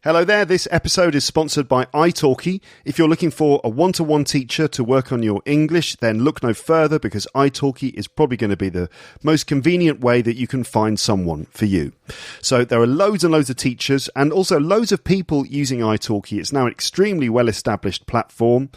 Hello there, this episode is sponsored by italki. If you're looking for a one-to-one teacher to work on your English, then look no further because italki is probably going to be the most convenient way that you can find someone for you. So there are loads and loads of teachers and also loads of people using italki. It's now an extremely well-established platform.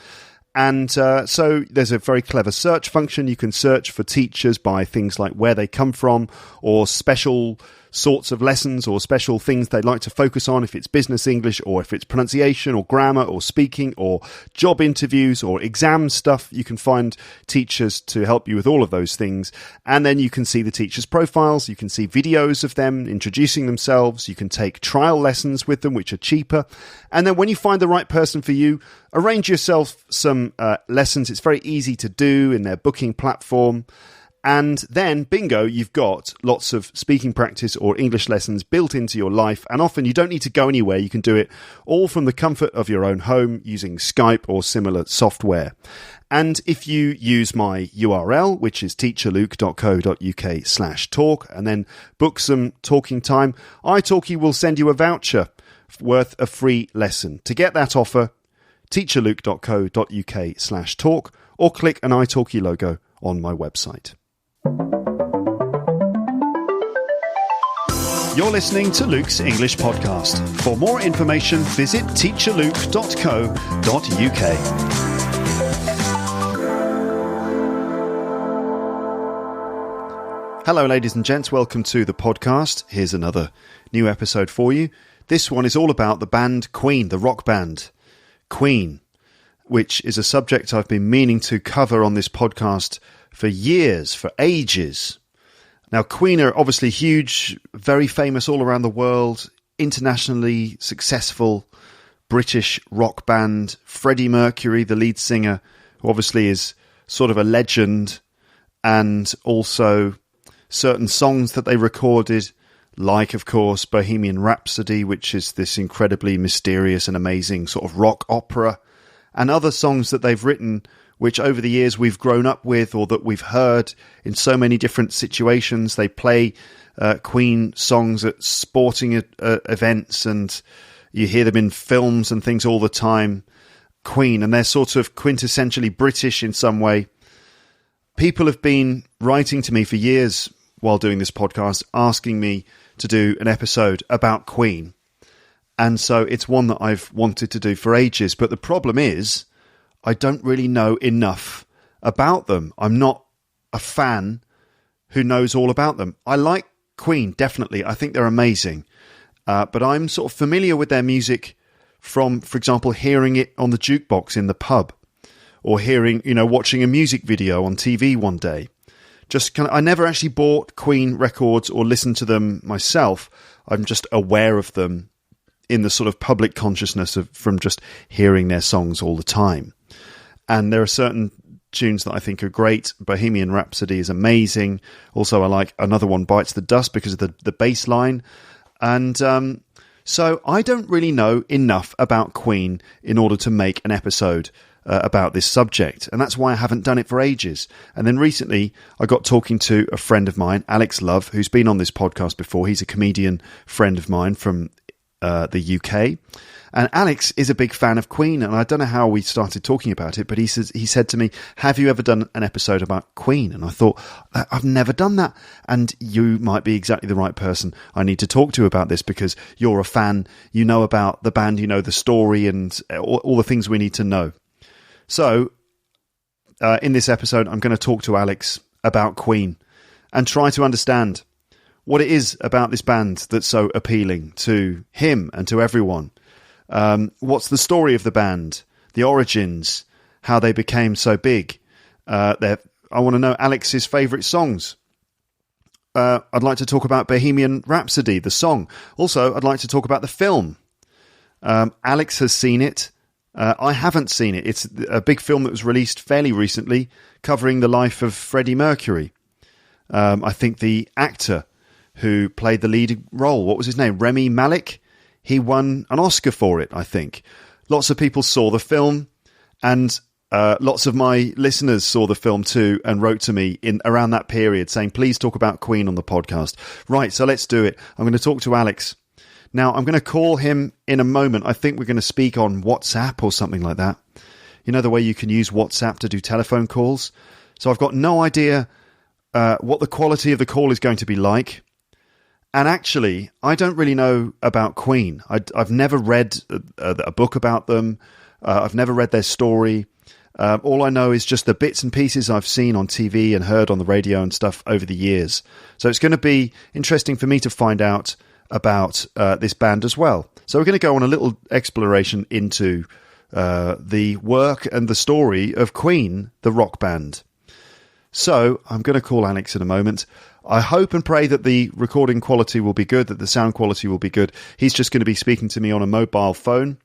And so there's a very clever search function. You can search for teachers by things like where they come from or special sorts of lessons or special things they'd like to focus on, if it's business English or if it's pronunciation or grammar or speaking or job interviews or exam stuff. You can find teachers to help you with all of those things. And then you can see the teachers' profiles. You can see videos of them introducing themselves. You can take trial lessons with them, which are cheaper. And then when you find the right person for you, arrange yourself some lessons. It's very easy to do in their booking platform. And then, bingo, you've got lots of speaking practice or English lessons built into your life. And often you don't need to go anywhere. You can do it all from the comfort of your own home using Skype or similar software. And if you use my URL, which is teacherluke.co.uk/talk, and then book some talking time, italki will send you a voucher worth a free lesson. To get that offer, teacherluke.co.uk/talk, or click an italki logo on my website. You're listening to Luke's English Podcast. For more information, visit teacherluke.co.uk. Hello, ladies and gents. Welcome to the podcast. Here's another new episode for you. This one is all about the band Queen, the rock band Queen, which is a subject I've been meaning to cover on this podcast for years, for ages. Now, Queen are obviously huge, very famous all around the world, internationally successful British rock band. Freddie Mercury, the lead singer, who obviously is sort of a legend, and also certain songs that they recorded, like, of course, Bohemian Rhapsody, which is this incredibly mysterious and amazing sort of rock opera, and other songs that they've written which over the years we've grown up with or that we've heard in so many different situations. They play Queen songs at sporting events and you hear them in films and things all the time. Queen, and they're sort of quintessentially British in some way. People have been writing to me for years while doing this podcast, asking me to do an episode about Queen. And so it's one that I've wanted to do for ages. But the problem is, I don't really know enough about them. I'm not a fan who knows all about them. I like Queen, definitely. I think they're amazing. But I'm sort of familiar with their music from, for example, hearing it on the jukebox in the pub, or watching a music video on TV one day. I never actually bought Queen records or listened to them myself. I'm just aware of them in the sort of public consciousness from just hearing their songs all the time. And there are certain tunes that I think are great. Bohemian Rhapsody is amazing. Also, I like Another One Bites the Dust because of the bass line. And so I don't really know enough about Queen in order to make an episode about this subject. And that's why I haven't done it for ages. And then recently, I got talking to a friend of mine, Alex Love, who's been on this podcast before. He's a comedian friend of mine from the UK. And Alex is a big fan of Queen, and I don't know how we started talking about it, but he said to me, have you ever done an episode about Queen? And I thought, I've never done that. And you might be exactly the right person I need to talk to about this, because you're a fan, you know about the band, you know the story, and all the things we need to know. So, in this episode, I'm going to talk to Alex about Queen and try to understand what it is about this band that's so appealing to him and to everyone. What's the story of the band, the origins, how they became so big. I want to know Alex's favourite songs. I'd like to talk about Bohemian Rhapsody, the song. Also, I'd like to talk about the film. Alex has seen it. I haven't seen it. It's a big film that was released fairly recently, covering the life of Freddie Mercury. I think the actor who played the lead role, what was his name? Rami Malek? He won an Oscar for it, I think. Lots of people saw the film, and lots of my listeners saw the film too and wrote to me in around that period saying, please talk about Queen on the podcast. Right, so let's do it. I'm going to talk to Alex. Now, I'm going to call him in a moment. I think we're going to speak on WhatsApp or something like that. You know, the way you can use WhatsApp to do telephone calls. So I've got no idea what the quality of the call is going to be like. And actually, I don't really know about Queen. I've never read a book about them. I've never read their story. All I know is just the bits and pieces I've seen on TV and heard on the radio and stuff over the years. So it's going to be interesting for me to find out about this band as well. So we're going to go on a little exploration into the work and the story of Queen, the rock band. So I'm going to call Alex in a moment. I hope and pray that the recording quality will be good, that the sound quality will be good. He's just going to be speaking to me on a mobile phone.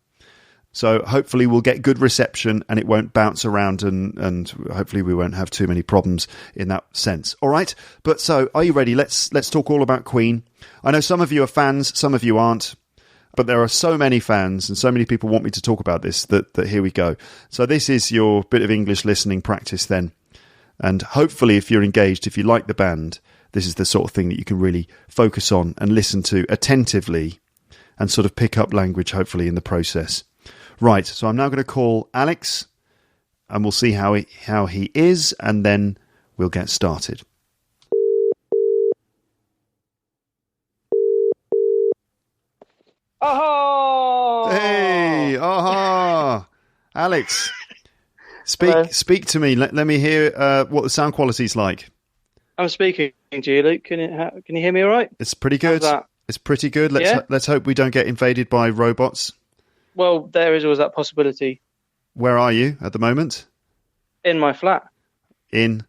So hopefully we'll get good reception and it won't bounce around and hopefully we won't have too many problems in that sense. All right. But so are you ready? Let's talk all about Queen. I know some of you are fans, some of you aren't, but there are so many fans and so many people want me to talk about this that here we go. So this is your bit of English listening practice then. And hopefully if you're engaged, if you like the band, this is the sort of thing that you can really focus on and listen to attentively and sort of pick up language, hopefully, in the process. Right, so I'm now going to call Alex and we'll see how he is and then we'll get started. Oh! Hey, aha! Alex, speak to me. Let me hear what the sound quality's like. I'm speaking to you, Luke. Can you hear me all right? It's pretty good. How's that? It's pretty good. Let's hope we don't get invaded by robots. Well, there is always that possibility. Where are you at the moment? In my flat. In?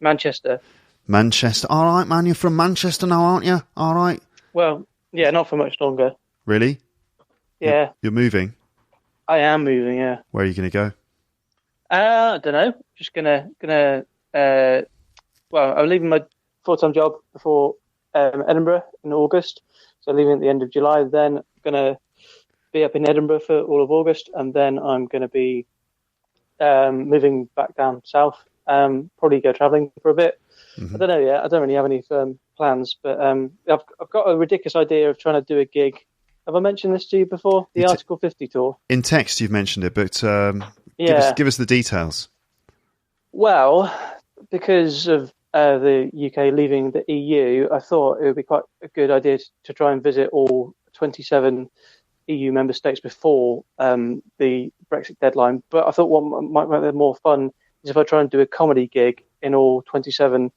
Manchester. Manchester. All right, man. You're from Manchester now, aren't you? All right. Well, yeah, not for much longer. Really? Yeah. You're moving? I am moving, yeah. Where are you going to go? I don't know. Just gonna I'm leaving my full-time job before Edinburgh in August. So leaving at the end of July, then gonna be up in Edinburgh for all of August, and then I'm going to be moving back down south. Probably go travelling for a bit. Mm-hmm. I don't know yet. I don't really have any firm plans, but I've got a ridiculous idea of trying to do a gig. Have I mentioned this to you before? The Article 50 tour. In text, you've mentioned it, but give us the details. Well, because of the UK leaving the EU, I thought it would be quite a good idea to try and visit all 27 EU member states before the Brexit deadline. But I thought what might make it more fun is if I try and do a comedy gig in all 27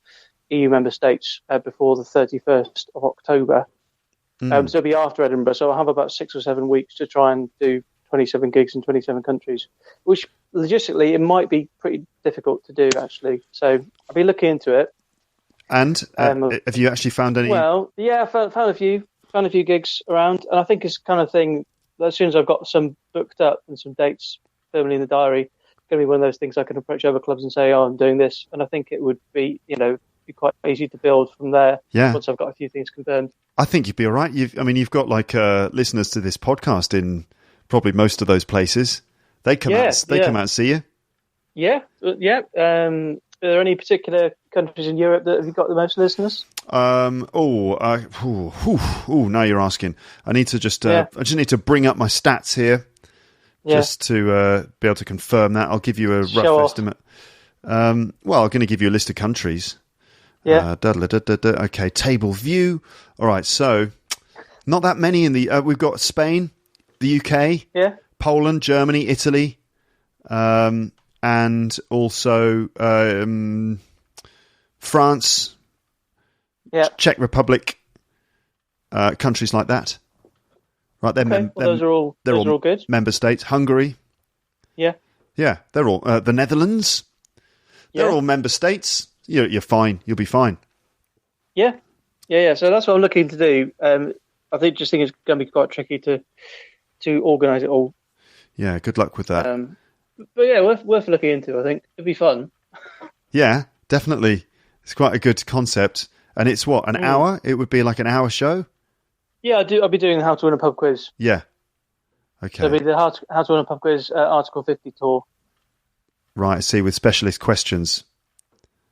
EU member states before the 31st of October. So it'll be after Edinburgh. So I'll have about 6 or 7 weeks to try and do 27 gigs in 27 countries, which logistically it might be pretty difficult to do, actually. So I'll be looking into it. And have you actually found any? Well, yeah, I found a few gigs around, and I think it's the kind of thing that as soon as I've got some booked up and some dates firmly in the diary, it's going to be one of those things I can approach other clubs and say, I'm doing this. And I think it would be, be quite easy to build from there. Yeah. Once I've got a few things confirmed. I think you'd be all right. You've got like listeners to this podcast in probably most of those places. They come out and see you. Yeah. Yeah. Are there any particular countries in Europe that have you got the most listeners? Now you're asking. I need to I just need to bring up my stats here, just to be able to confirm that. I'll give you a rough estimate. I'm going to give you a list of countries. Yeah. Okay, table view. All right, so not that many in the. We've got Spain, the UK, Poland, Germany, Italy, and also France, Czech Republic, countries like that. Right, those are all good. Member states. Hungary. Yeah. Yeah, they're all the Netherlands. They're all member states. You're fine. You'll be fine. Yeah. So that's what I'm looking to do. I think it's going to be quite tricky to organise it all. Yeah. Good luck with that. But yeah, worth looking into. I think it'd be fun. Yeah, definitely. It's quite a good concept. And it's what, an hour? It would be like an hour show. Yeah, I'll be doing the How to Win a Pub quiz. Yeah. Okay. So it'll be the How to Win a Pub quiz Article 50 tour. Right. I see. With specialist questions.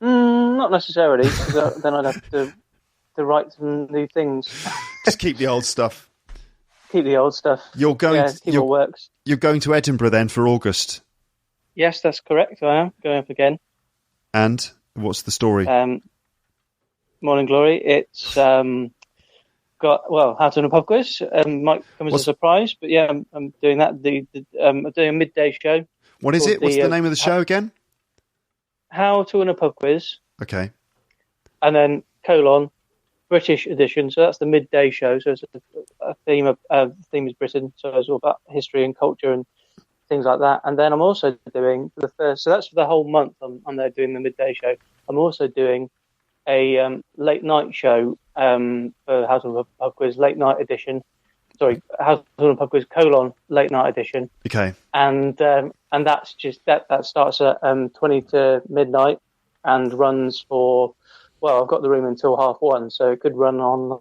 Not necessarily. Then I'd have to write some new things. Just keep the old stuff. keep the old stuff. You're going. Keep what works. You're going to Edinburgh then for August. Yes, that's correct. I am going up again. And what's the story? Morning Glory. It's got How to Win a Pub Quiz. Might come as a surprise, but yeah, I'm doing that. I'm doing a midday show. What is it? What's the name of the show again? How to Win a Pub Quiz. Okay. And then British edition. So that's the midday show. So it's a theme is Britain. So it's all about history and culture and things like that. And then I'm also doing so that's for the whole month. I'm there doing the midday show. I'm also doing a late night show for How to Win a Pub Quiz late night edition. Sorry, How to Win a Pub Quiz : late night edition. Okay. And that's just that starts at 20 to midnight and runs for. Well, I've got the room until 1:30, so it could run on.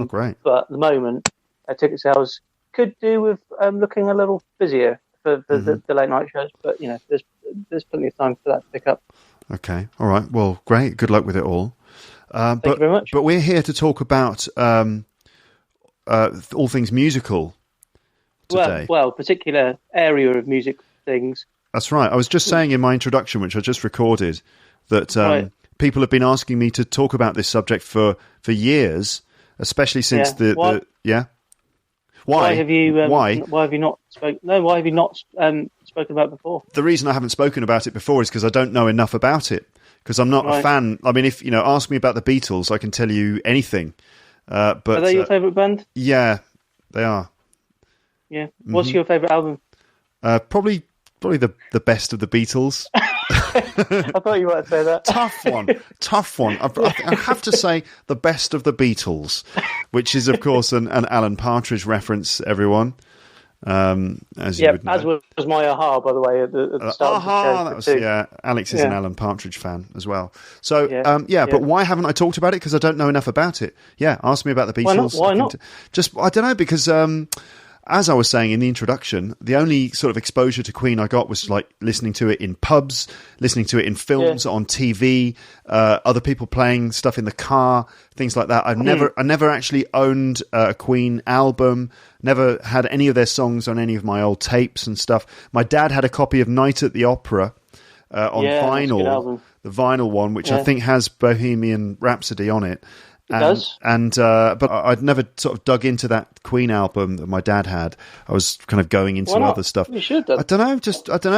Great. But at the moment, ticket sales could do with looking a little busier for the late night shows. But there's plenty of time for that to pick up. Okay. All right. Well, great. Good luck with it all. Thank you very much. But we're here to talk about all things musical today. Well, particular area of music things. That's right. I was just saying in my introduction, which I just recorded, that people have been asking me to talk about this subject for years, especially since Why have you not spoken about it before? The reason I haven't spoken about it before is because I don't know enough about it. Because I'm not a fan. I mean, if ask me about the Beatles, I can tell you anything. But are they your favourite band? Yeah, they are. Yeah. What's your favourite album? Probably the best of the Beatles. I thought you might say that. Tough one. I have to say the best of the Beatles, which is of course an Alan Partridge reference. Everyone, as was my aha, by the way, at the start. Aha, that was Alex is an Alan Partridge fan as well. So but why haven't I talked about it? Because I don't know enough about it. Yeah, ask me about the Beatles. Why not? I don't know, because as I was saying in the introduction, the only sort of exposure to Queen I got was like listening to it in pubs, listening to it in films, on TV, other people playing stuff in the car, things like that. I never actually owned a Queen album, never had any of their songs on any of my old tapes and stuff. My dad had a copy of Night at the Opera on vinyl, the vinyl one, which I think has Bohemian Rhapsody on it. It does. But I'd never sort of dug into that Queen album that my dad had. I was kind of going into other stuff. You should have. I don't know,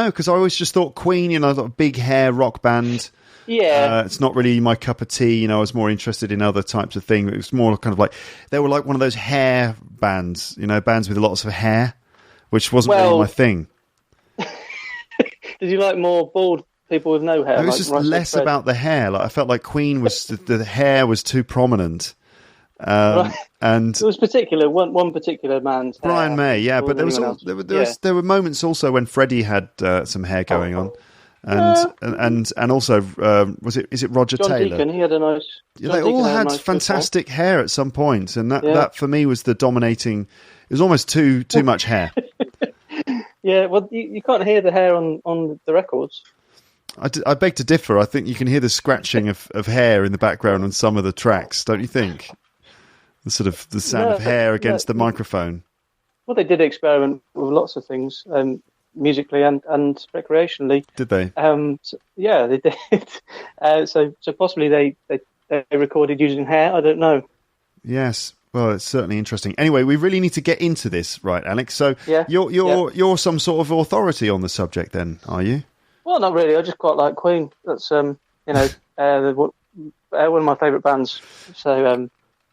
because I always just thought Queen, a big hair rock band. Yeah. It's not really my cup of tea. I was more interested in other types of things. It was more kind of like, they were like one of those hair bands, bands with lots of hair, which wasn't really my thing. Did you like more bald people with no hair? It was just less about the hair. Like I felt like Queen was the hair was too prominent, and it was particular one particular man's hair. Brian May, but there were moments also when Freddie had some hair going on, and also is it Roger John Taylor? Deacon, he had a nice. They all had fantastic hair at some point, and that for me was the dominating. It was almost too much hair. Yeah, well, you can't hear the hair on the records. I beg to differ. I think you can hear the scratching of hair in the background on some of the tracks, don't you think? The sort of the sound of hair against the microphone. Well, they did experiment with lots of things, musically and recreationally. Did they? They did. So possibly they recorded using hair. I don't know. Yes. Well, it's certainly interesting. Anyway, we really need to get into this, right, Alex? So you're some sort of authority on the subject, then, are you? Well, not really. I just quite like Queen. That's one of my favourite bands. So,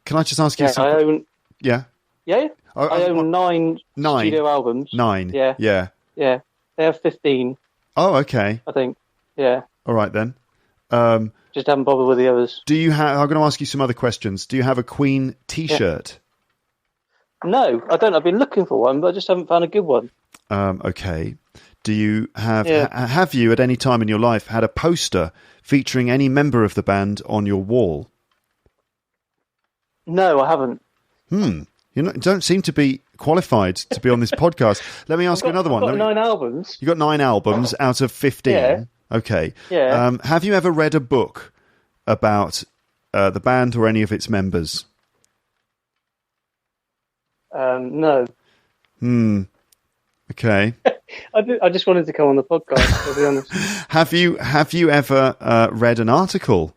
can I just ask you something? I own. Yeah. Yeah. I own nine studio albums. 9. Yeah. Yeah. Yeah. They have 15. Oh, okay. I think. Yeah. All right then. Just haven't bothered with the others. Do you have? I'm going to ask you some other questions. Do you have a Queen T-shirt? Yeah. No, I don't. I've been looking for one, but I just haven't found a good one. Okay. Do you have? Have you at any time in your life had a poster featuring any member of the band on your wall? No, I haven't. You don't seem to be qualified to be on this podcast. Let me ask you another one. I've got 9 albums. You got 9 albums out of 15. Yeah. Okay. Yeah. Have you ever read a book about the band or any of its members? No. Okay. I just wanted to come on the podcast, to be honest. Have you ever read an article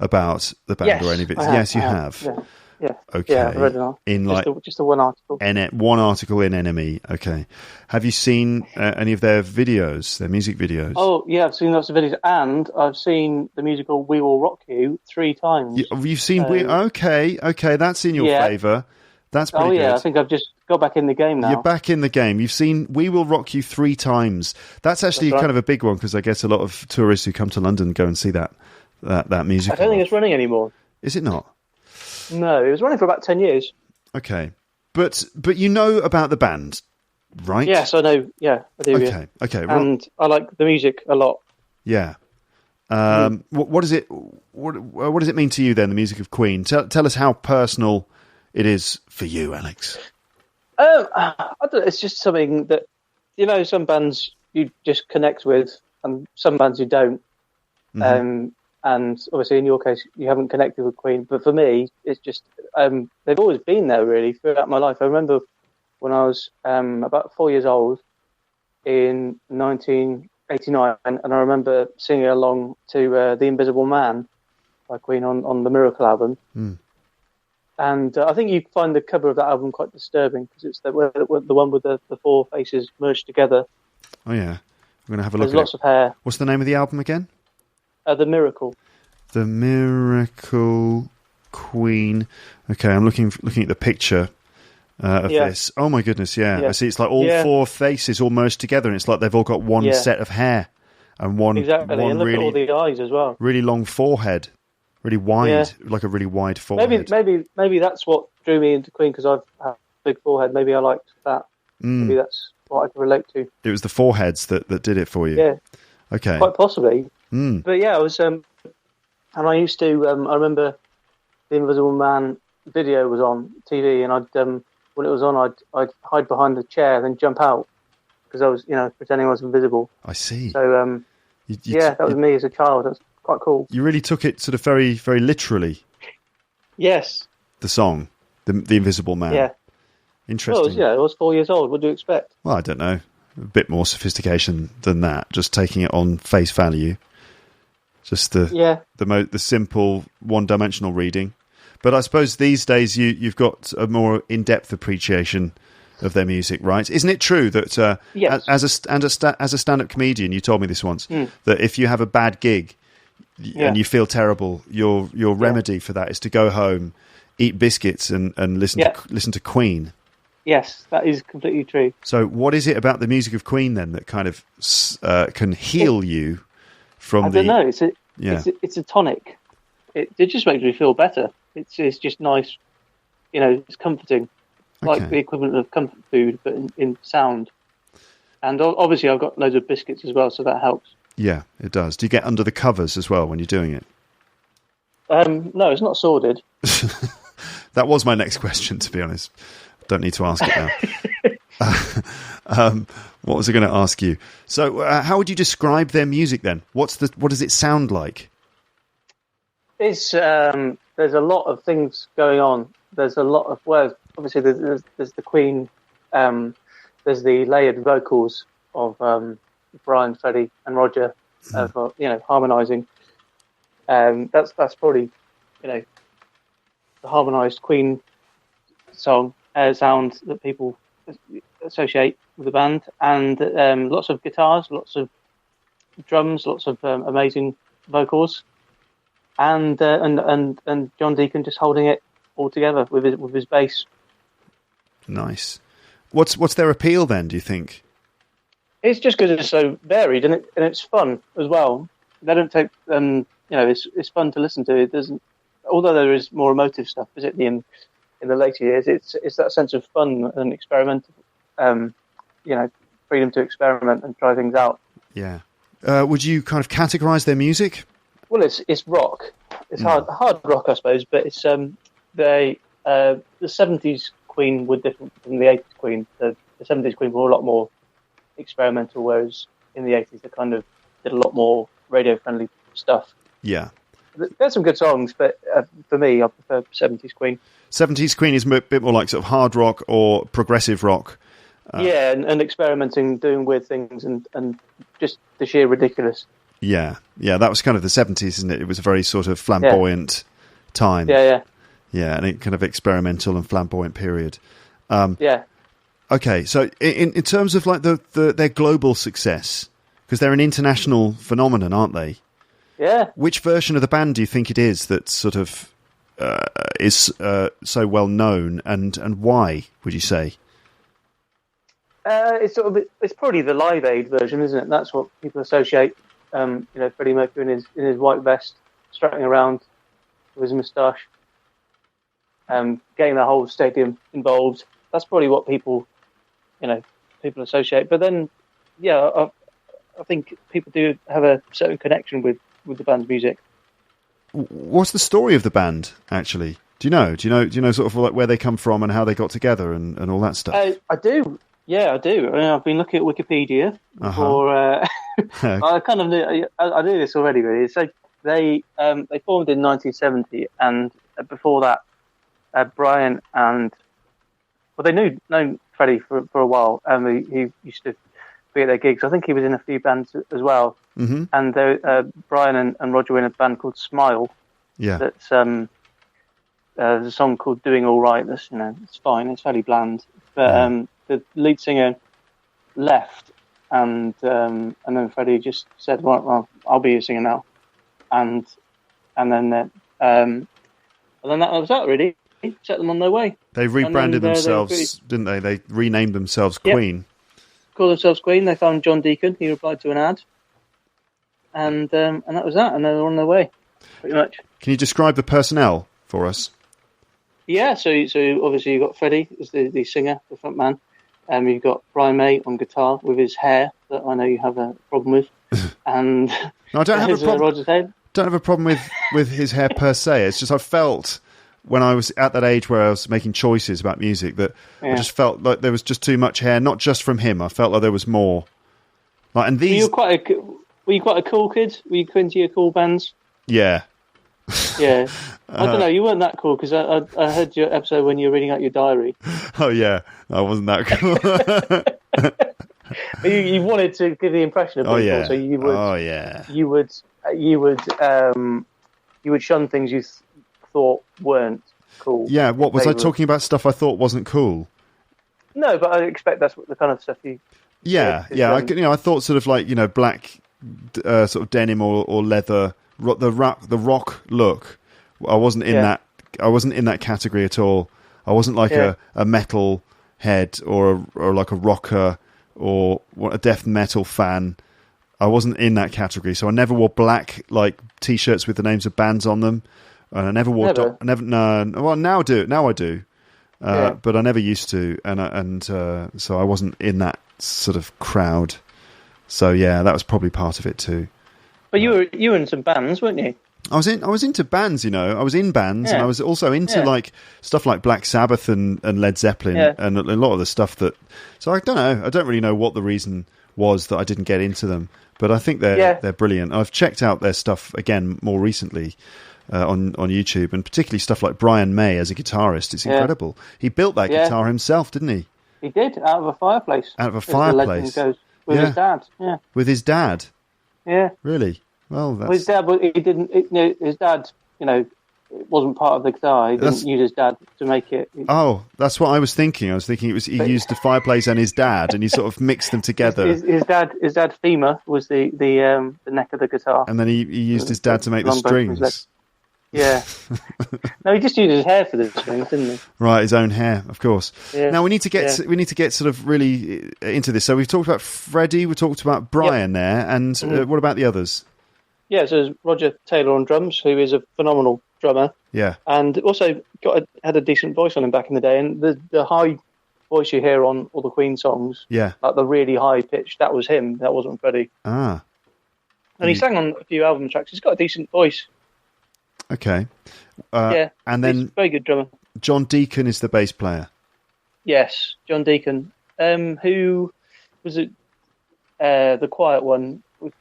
about the band or any of it? Yes, you have. Yeah. Okay. Yeah, I've read an article. In Just the one article. One article in NME. Okay. Have you seen any of their videos, their music videos? Oh, yeah, I've seen lots of videos, and I've seen the musical "We Will Rock You" 3 times. You've seen Okay, that's in your favour. That's pretty good. I think I've just got back in the game now. You're back in the game. You've seen "We Will Rock You" 3 times. That's actually kind of a big one because I guess a lot of tourists who come to London go and see that musical. I don't think it's running anymore. Is it not? No, it was running for about 10 years. Okay, but you know about the band, right? Yes, I know. Yeah, I do. Okay, yeah. okay, and I like the music a lot. Yeah. What does it? What does it mean to you then? The music of Queen. Tell us how personal it is for you, Alex. I don't know, it's just something that some bands you just connect with, and some bands you don't. Mm-hmm. And obviously, in your case, you haven't connected with Queen. But for me, it's just they've always been there really throughout my life. I remember when I was about 4 years old in 1989, and I remember singing along to "The Invisible Man" by Queen on the Miracle album. Mm. And I think you find the cover of that album quite disturbing because it's the one with the 4 faces merged together. Oh yeah, I'm going to have a look. There's lots of hair. What's the name of the album again? The Miracle. The Miracle Queen. Okay, I'm looking at the picture of this. Oh my goodness, yeah. I see it's like all 4 faces all merged together, and it's like they've all got one set of hair and one exactly. One and look really, at all the eyes as well. Really long forehead, really wide, like a really wide forehead. Maybe that's what drew me into Queen because I've had a big forehead. Maybe I liked that. Maybe that's what I can relate to. It was the foreheads that did it for you. Yeah. Okay. Quite possibly. But yeah, I was, and I used to. I remember the Invisible Man video was on TV, and I'd when it was on, I'd hide behind the chair, then jump out because I was, pretending I was invisible. I see. So that was me as a child. That's quite cool. You really took it sort of very, very literally. Yes. The song, the Invisible Man. Yeah. Interesting. Well, I was 4 years old. What do you expect? Well, I don't know. A bit more sophistication than that. Just taking it on face value. Just the simple one-dimensional reading. But I suppose these days you've got a more in-depth appreciation of their music, right? Isn't it true that yes. as a stand-up comedian, you told me this once, that if you have a bad gig and you feel terrible, your remedy for that is to go home, eat biscuits, and listen to Queen. Yes, that is completely true. So, what is it about the music of Queen then that kind of can heal you? I don't know. It's a tonic. It just makes me feel better. It's just nice. It's comforting, like the equivalent of comfort food, but in sound. And obviously, I've got loads of biscuits as well, so that helps. Yeah, it does. Do you get under the covers as well when you're doing it? No, it's not sordid. That was my next question, to be honest. Don't need to ask it now. What was I going to ask you? So, how would you describe their music then? What does it sound like? It's there's a lot of things going on. There's a lot of obviously there's the Queen. There's the layered vocals of Brian, Freddie, and Roger, harmonising. That's probably the harmonised Queen song sound that people associate with the band, and lots of guitars, lots of drums, lots of amazing vocals, and John Deacon just holding it all together with his bass. Nice. What's their appeal then? Do you think? It's just because it's so varied and it's fun as well. They don't take it's fun to listen to. It doesn't, although there is more emotive stuff, particularly in the later years. It's that sense of fun and experimental. Freedom to experiment and try things out. Yeah. Would you kind of categorise their music? Well, it's rock. It's hard rock, I suppose. But it's the 70s Queen were different from the 80s Queen. The 70s Queen were a lot more experimental, whereas in the 80s they kind of did a lot more radio friendly stuff. Yeah. there's some good songs, but for me, I prefer 70s Queen. 70s Queen is a bit more like sort of hard rock or progressive rock. Yeah, and experimenting, doing weird things, and just the sheer ridiculous. Yeah, that was kind of the 70s, isn't it? It was a very sort of flamboyant time. Yeah, and a kind of experimental and flamboyant period. Okay, so in terms of like their global success, because they're an international phenomenon, aren't they? Yeah. Which version of the band do you think it is that sort of is so well known, and why would you say? It's probably the Live Aid version, isn't it? That's what people associate. Freddie Mercury in his white vest, strutting around with his moustache, getting the whole stadium involved. That's probably what people associate. But then, I think people do have a certain connection with the band's music. What's the story of the band, actually? Do you know sort of like where they come from and how they got together and all that stuff? I do. Yeah, I do. I mean, I've been looking at Wikipedia for. I kind of knew. I knew this already, really. So they formed in 1970, and before that, Brian and they known Freddie for a while, and he used to be at their gigs. I think he was in a few bands as well. Mm-hmm. And Brian and Roger were in a band called Smile. Yeah. That's there's a song called "Doing All Right." That's it's fine. It's fairly bland, but the lead singer left, and then Freddie just said, "Well, I'll be your singer now," and then that was that. Really set them on their way. They rebranded themselves, didn't they? They renamed themselves Queen. Called themselves Queen. They found John Deacon. He replied to an ad, and that was that. And they were on their way, pretty much. Can you describe the personnel for us? Yeah, so obviously you've got Freddie as the singer, the front man. You've got Brian May on guitar with his hair that I know you have a problem with, and no, I don't have a problem. Roger Taylor. Don't have a problem with his hair per se. It's just I felt when I was at that age where I was making choices about music that I just felt like there was just too much hair, not just from him. I felt like there was more. Like, and these. Were you quite a cool kid? Were you into your cool bands? Yeah. Yeah. I don't know. You weren't that cool because I heard your episode when you were reading out your diary. Oh yeah, I wasn't that cool. you wanted to give the impression of being cool, so you would. Oh yeah. You would shun things you thought weren't cool. Yeah. What was I talking about? Stuff I thought wasn't cool. No, but I expect that's what the kind of stuff you. Yeah. I thought sort of like black, sort of denim or leather, the rock look. I wasn't in that. I wasn't in that category at all. I wasn't like a metal head or like a rocker or a death metal fan. I wasn't in that category, so I never wore black like t-shirts with the names of bands on them, and I never wore. Well, now I do, but I never used to, and so I wasn't in that sort of crowd. So yeah, that was probably part of it too. But you were in some bands, weren't you? I was into bands, I was in bands, and I was also into like stuff like Black Sabbath and Led Zeppelin and a lot of the stuff that. So I don't know. I don't really know what the reason was that I didn't get into them, but I think they're brilliant. I've checked out their stuff again more recently on YouTube, and particularly stuff like Brian May as a guitarist. It's incredible. He built that guitar himself, didn't he? He did, out of a fireplace. Out of a fireplace. Goes, with his dad. Yeah. With his dad. Yeah. Really? Well, that's... his dad, he didn't. His dad, it wasn't part of the guitar. He didn't use his dad to make it. Oh, that's what I was thinking. I was thinking he used the fireplace and his dad, and he sort of mixed them together. His dad's femur was the neck of the guitar, and then he used his dad to make the strings. Yeah. No, he just used his hair for the strings, didn't he? Right, his own hair, of course. Yeah. Now we need to get sort of really into this. So we've talked about Freddie, we talked about Brian there, and what about the others? Yeah, so there's Roger Taylor on drums, who is a phenomenal drummer. Yeah. And also had a decent voice on him back in the day. And the high voice you hear on all the Queen songs, like the really high pitch, that was him. That wasn't Freddie. Ah. And he sang on a few album tracks. He's got a decent voice. Okay. And then he's a very good drummer. John Deacon is the bass player. Yes, John Deacon, who was the quiet one, of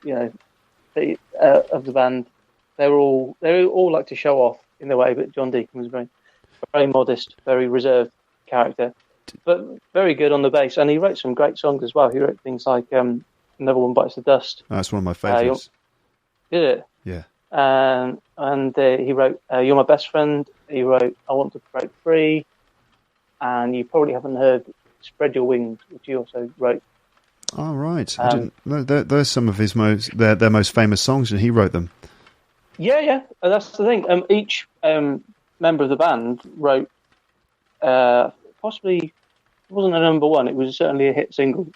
the band. they all like to show off in their way, but John Deacon was very, very modest, very reserved character, but very good on the bass. And he wrote some great songs as well. He wrote things like Another One Bites the Dust. Oh, that's one of my favourites. Did it? Yeah. And he wrote You're My Best Friend. He wrote I Want to Break Free. And you probably haven't heard Spread Your Wings, which he also wrote. Oh, right. I didn't. No, there's some of his their most famous songs, and he wrote them. Yeah. That's the thing. Each member of the band wrote, possibly, it wasn't a number one, it was certainly a hit single,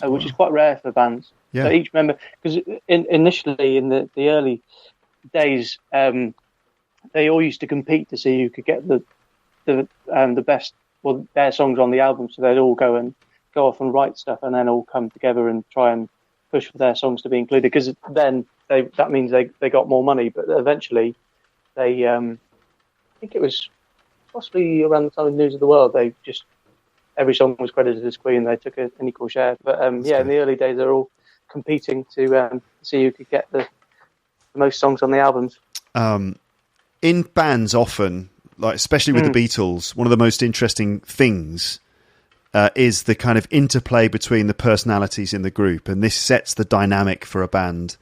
which is quite rare for bands. Yeah. So each member, because initially in the early days, they all used to compete to see who could get the best, well, their songs on the album. So they'd all go off and write stuff, and then all come together and try and push for their songs to be included. Because then that means they got more money. But eventually, they, I think it was possibly around the time of News of the World, they just every song was credited as Queen. They took an equal share. But in the early days, they're all competing to see who could get the most songs on the albums. In bands, often, like especially with the Beatles, one of the most interesting things is the kind of interplay between the personalities in the group, and this sets the dynamic for a band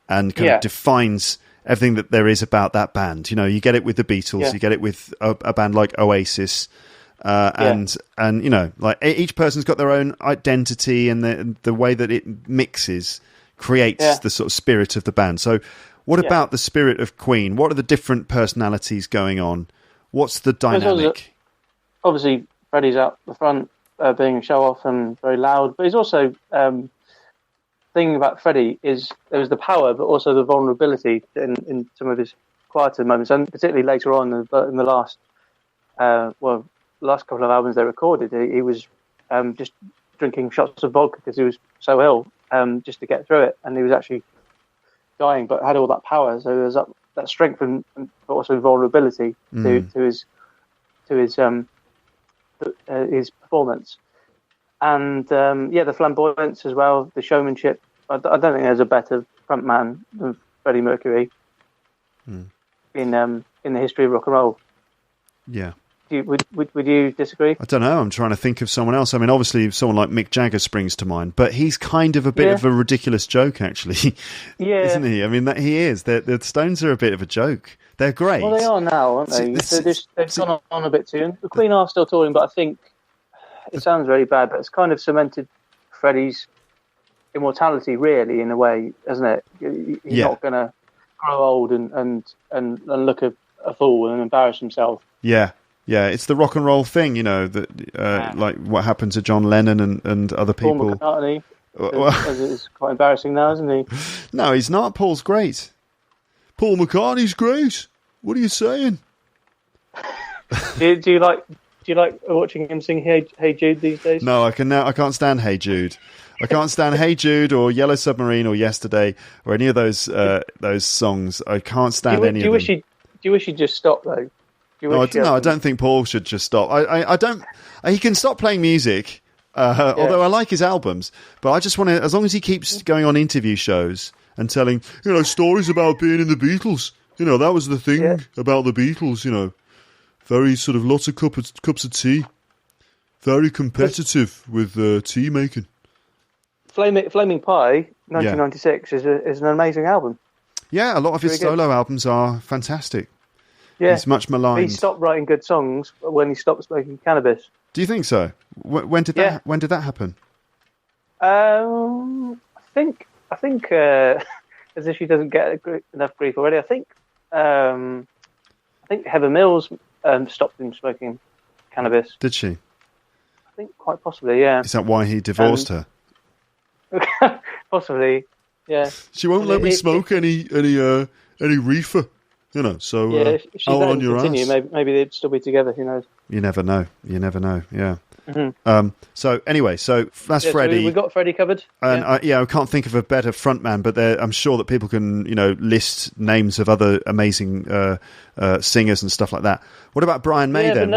and kind of defines everything that there is about that band. You know, you get it with the Beatles, you get it with a band like Oasis. And you know, like each person's got their own identity, and the way that it mixes creates the sort of spirit of the band. So what about the spirit of Queen? What are the different personalities going on? What's the dynamic? Obviously, Freddie's out the front, being a show-off and very loud, but he's also thing about Freddie is there was the power, but also the vulnerability in some of his quieter moments, and particularly later on in the last last couple of albums they recorded, he was just drinking shots of vodka because he was so ill, just to get through it, and he was actually dying, but had all that power. So there's that strength and but also vulnerability to his performance, and the flamboyance as well, the showmanship. I don't think there's a better frontman than Freddie Mercury in the history of rock and roll. Yeah. Would you disagree? I don't know. I'm trying to think of someone else. I mean, obviously, someone like Mick Jagger springs to mind, but he's kind of a bit of a ridiculous joke, actually. Yeah, isn't he? I mean, he is. The Stones are a bit of a joke. They're great. Well, they are now, aren't they? They've gone on a bit too. The Queen are still touring, but I think it sounds very bad, but it's kind of cemented Freddie's immortality, really, in a way, isn't it? He's not going to grow old and look a fool and embarrass himself. Yeah. Yeah, it's the rock and roll thing, you know, that like what happened to John Lennon and other people. Paul McCartney is quite embarrassing now, isn't he? No, he's not. Paul's great. Paul McCartney's great. What are you saying? do you like watching him sing Hey Jude these days? No, I can't stand Hey Jude. I can't stand Hey Jude or Yellow Submarine or Yesterday or any of those songs. I can't stand any of them. Do you wish he'd just stop though? No, I don't think Paul should just stop. I don't. He can stop playing music, although I like his albums. But I just want to, as long as he keeps going on interview shows and telling, stories about being in the Beatles. That was the thing about the Beatles. Very sort of lots of cups of tea, very competitive with tea making. Flaming Pie, 1996, is an amazing album. Yeah, a lot of his solo albums are fantastic. Yeah. He's much maligned. He stopped writing good songs when he stopped smoking cannabis. Do you think so? When did that happen? I think as if he doesn't get enough grief already. I think Heather Mills stopped him smoking cannabis. Did she? I think quite possibly, yeah. Is that why he divorced her? Possibly, yeah. She won't let me smoke any reefer. So if she all let on your continue, ass. maybe they'd still be together. Who knows? You never know. Yeah. Mm-hmm. So anyway, that's Freddie. So we got Freddie covered. And I can't think of a better frontman, but I'm sure that people can list names of other amazing singers and stuff like that. What about Brian May then?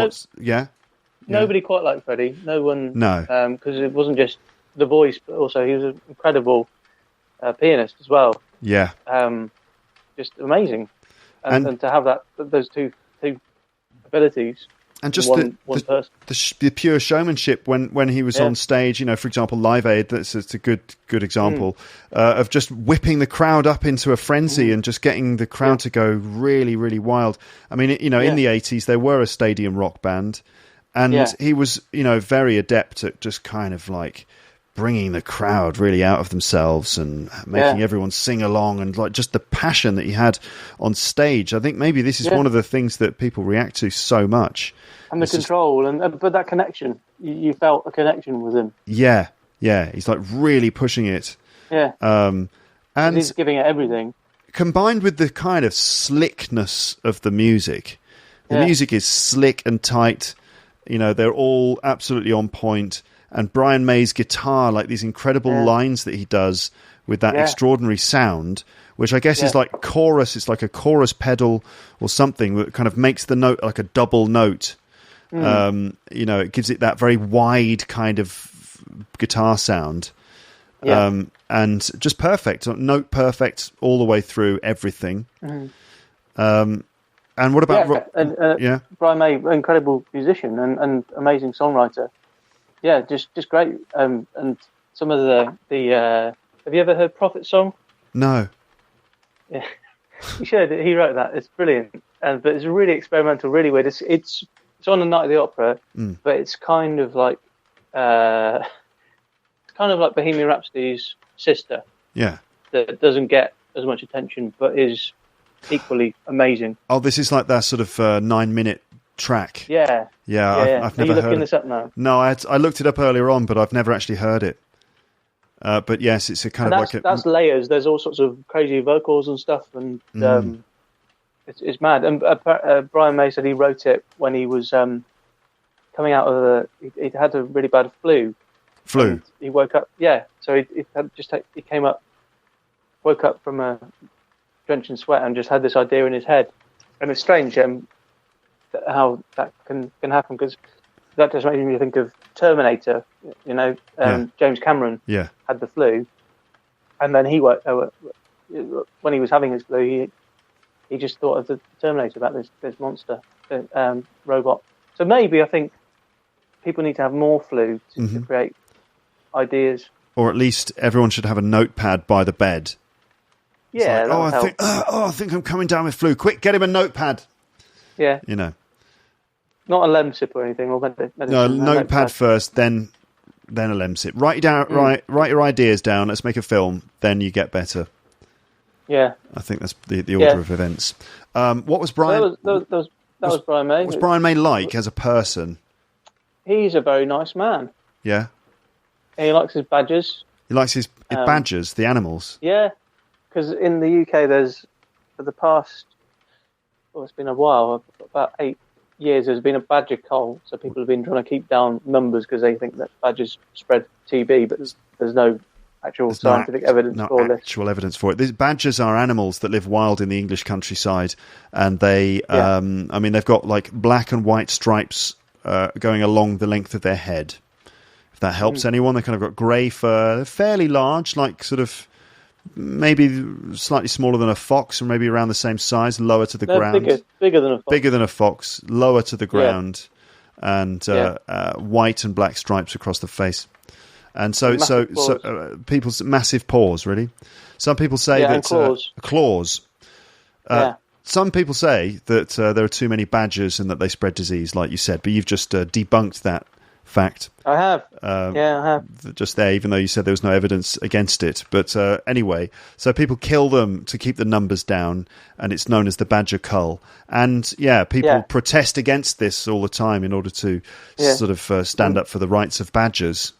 Nobody quite like Freddie. No one. No. Because it wasn't just the voice, but also he was an incredible pianist as well. Yeah. Just amazing. and to have those two abilities. And just one person. the pure showmanship when he was on stage, for example, Live Aid, that's a good example of just whipping the crowd up into a frenzy and just getting the crowd to go really, really wild. I mean, in the 80s, they were a stadium rock band, and he was, very adept at just kind of like bringing the crowd really out of themselves and making everyone sing along, and like just the passion that he had on stage. I think maybe this is one of the things that people react to so much. And the control, but that connection, you felt a connection with him. Yeah, he's like really pushing it. Yeah, and he's giving it everything. Combined with the kind of slickness of the music. The music is slick and tight. They're all absolutely on point. And Brian May's guitar, like these incredible lines that he does with that extraordinary sound, which I guess is like chorus. It's like a chorus pedal or something that kind of makes the note like a double note. It gives it that very wide kind of guitar sound. And just perfect, note perfect all the way through everything. And what about Brian May, incredible musician and amazing songwriter. Yeah, just great. And some of the have you ever heard Prophet Song? No. Yeah, you should. He wrote that. It's brilliant, but it's really experimental, really weird. It's on the Night of the Opera, but it's kind of like Bohemian Rhapsody's sister. Yeah, that doesn't get as much attention, but is equally amazing. Oh, this is like that sort of 9-minute track. Yeah. I've never heard. Are you looking this up now? No, I looked it up earlier on, but I've never actually heard it. But yes, it's a kind of that's layers. There's all sorts of crazy vocals and stuff, and it's mad. And Brian May said he wrote it when he was coming out of he had a really bad flu. He woke up. Yeah, so he came up, woke up from a drenched in sweat, and just had this idea in his head. And it's strange how that can happen, because that just makes me think of Terminator. James Cameron had the flu, and then when he was having his flu, he just thought of the Terminator, about this monster robot. So maybe I think people need to have more flu to create ideas, or at least everyone should have a notepad by the bed. Yeah, like, I think I'm coming down with flu. Quick, get him a notepad. Yeah, not a lemsip or anything, or medicine. No, notepad first, then a lemsip. Write your ideas down. Let's make a film. Then you get better. Yeah, I think that's the order of events. What was Brian? That was Brian May. What was Brian May like as a person? He's a very nice man. Yeah. And he likes his badgers. He likes his badgers, the animals. Yeah, because in the UK, there's for the past, it's been a while, about 8 years, there's been a Badger Cull. So people have been trying to keep down numbers because they think that badgers spread TB, but there's no actual scientific evidence for this. Actual evidence for it. These badgers are animals that live wild in the English countryside, and they, they've got like black and white stripes going along the length of their head. If that helps anyone, they kind of got grey fur. They're fairly large, like sort of maybe slightly smaller than a fox, or maybe around the same size, lower to the ground. Bigger than a fox. Bigger than a fox, lower to the ground, and white and black stripes across the face. And so people's massive paws, really. Some people say that claws. Some people say that there are too many badgers and that they spread disease, like you said. But you've just debunked that fact. I have. I have. Just there, even though you said there was no evidence against it. But anyway, so people kill them to keep the numbers down, and it's known as the Badger Cull. And people protest against this all the time in order to sort of stand up for the rights of badgers.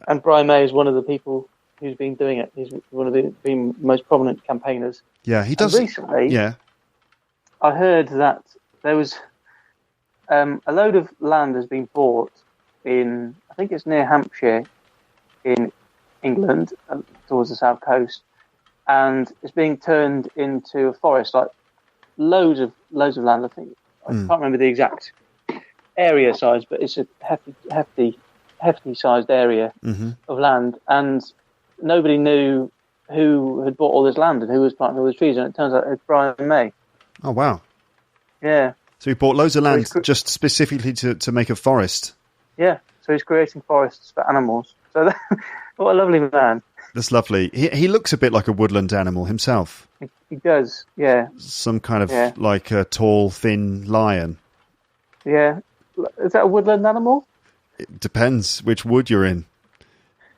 And Brian May is one of the people who's been doing it. He's one of the most prominent campaigners. Yeah, he does. And recently, I heard that there was a load of land has been bought in, I think it's near Hampshire, in England, towards the south coast, and it's being turned into a forest, like loads of land. I think I can't remember the exact area size, but it's a hefty sized area of land, and nobody knew who had bought all this land and who was planting all the trees, and it turns out it's Brian May. Oh, wow. Yeah. So he bought loads of land just specifically to make a forest. Yeah, so he's creating forests for animals. So what a lovely man. That's lovely. He looks a bit like a woodland animal himself. He does, yeah. Some kind of like a tall, thin lion. Yeah. Is that a woodland animal? It depends which wood you're in.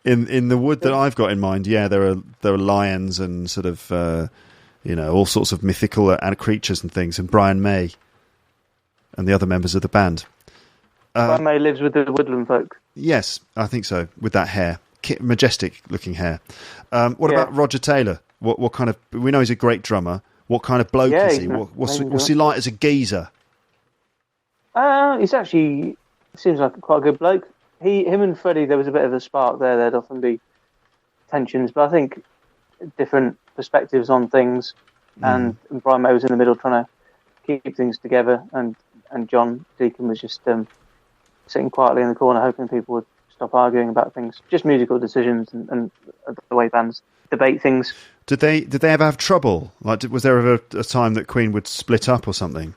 In the wood that I've got in mind, yeah, there are lions and sort of all sorts of mythical creatures and things, and Brian May and the other members of the band. Brian May lives with the woodland folk. Yes, I think so. With that hair, majestic looking hair. What about Roger Taylor? What kind of? We know he's a great drummer. What kind of bloke is he? What's he like as a geezer? He's actually seems like quite a good bloke. Him and Freddie, there was a bit of a spark there. There'd often be tensions, but I think different perspectives on things. And Brian May was in the middle trying to keep things together, and John Deacon was just sitting quietly in the corner, hoping people would stop arguing about things, just musical decisions and the way bands debate things. Did they ever have trouble? Like, was there ever a time that Queen would split up or something?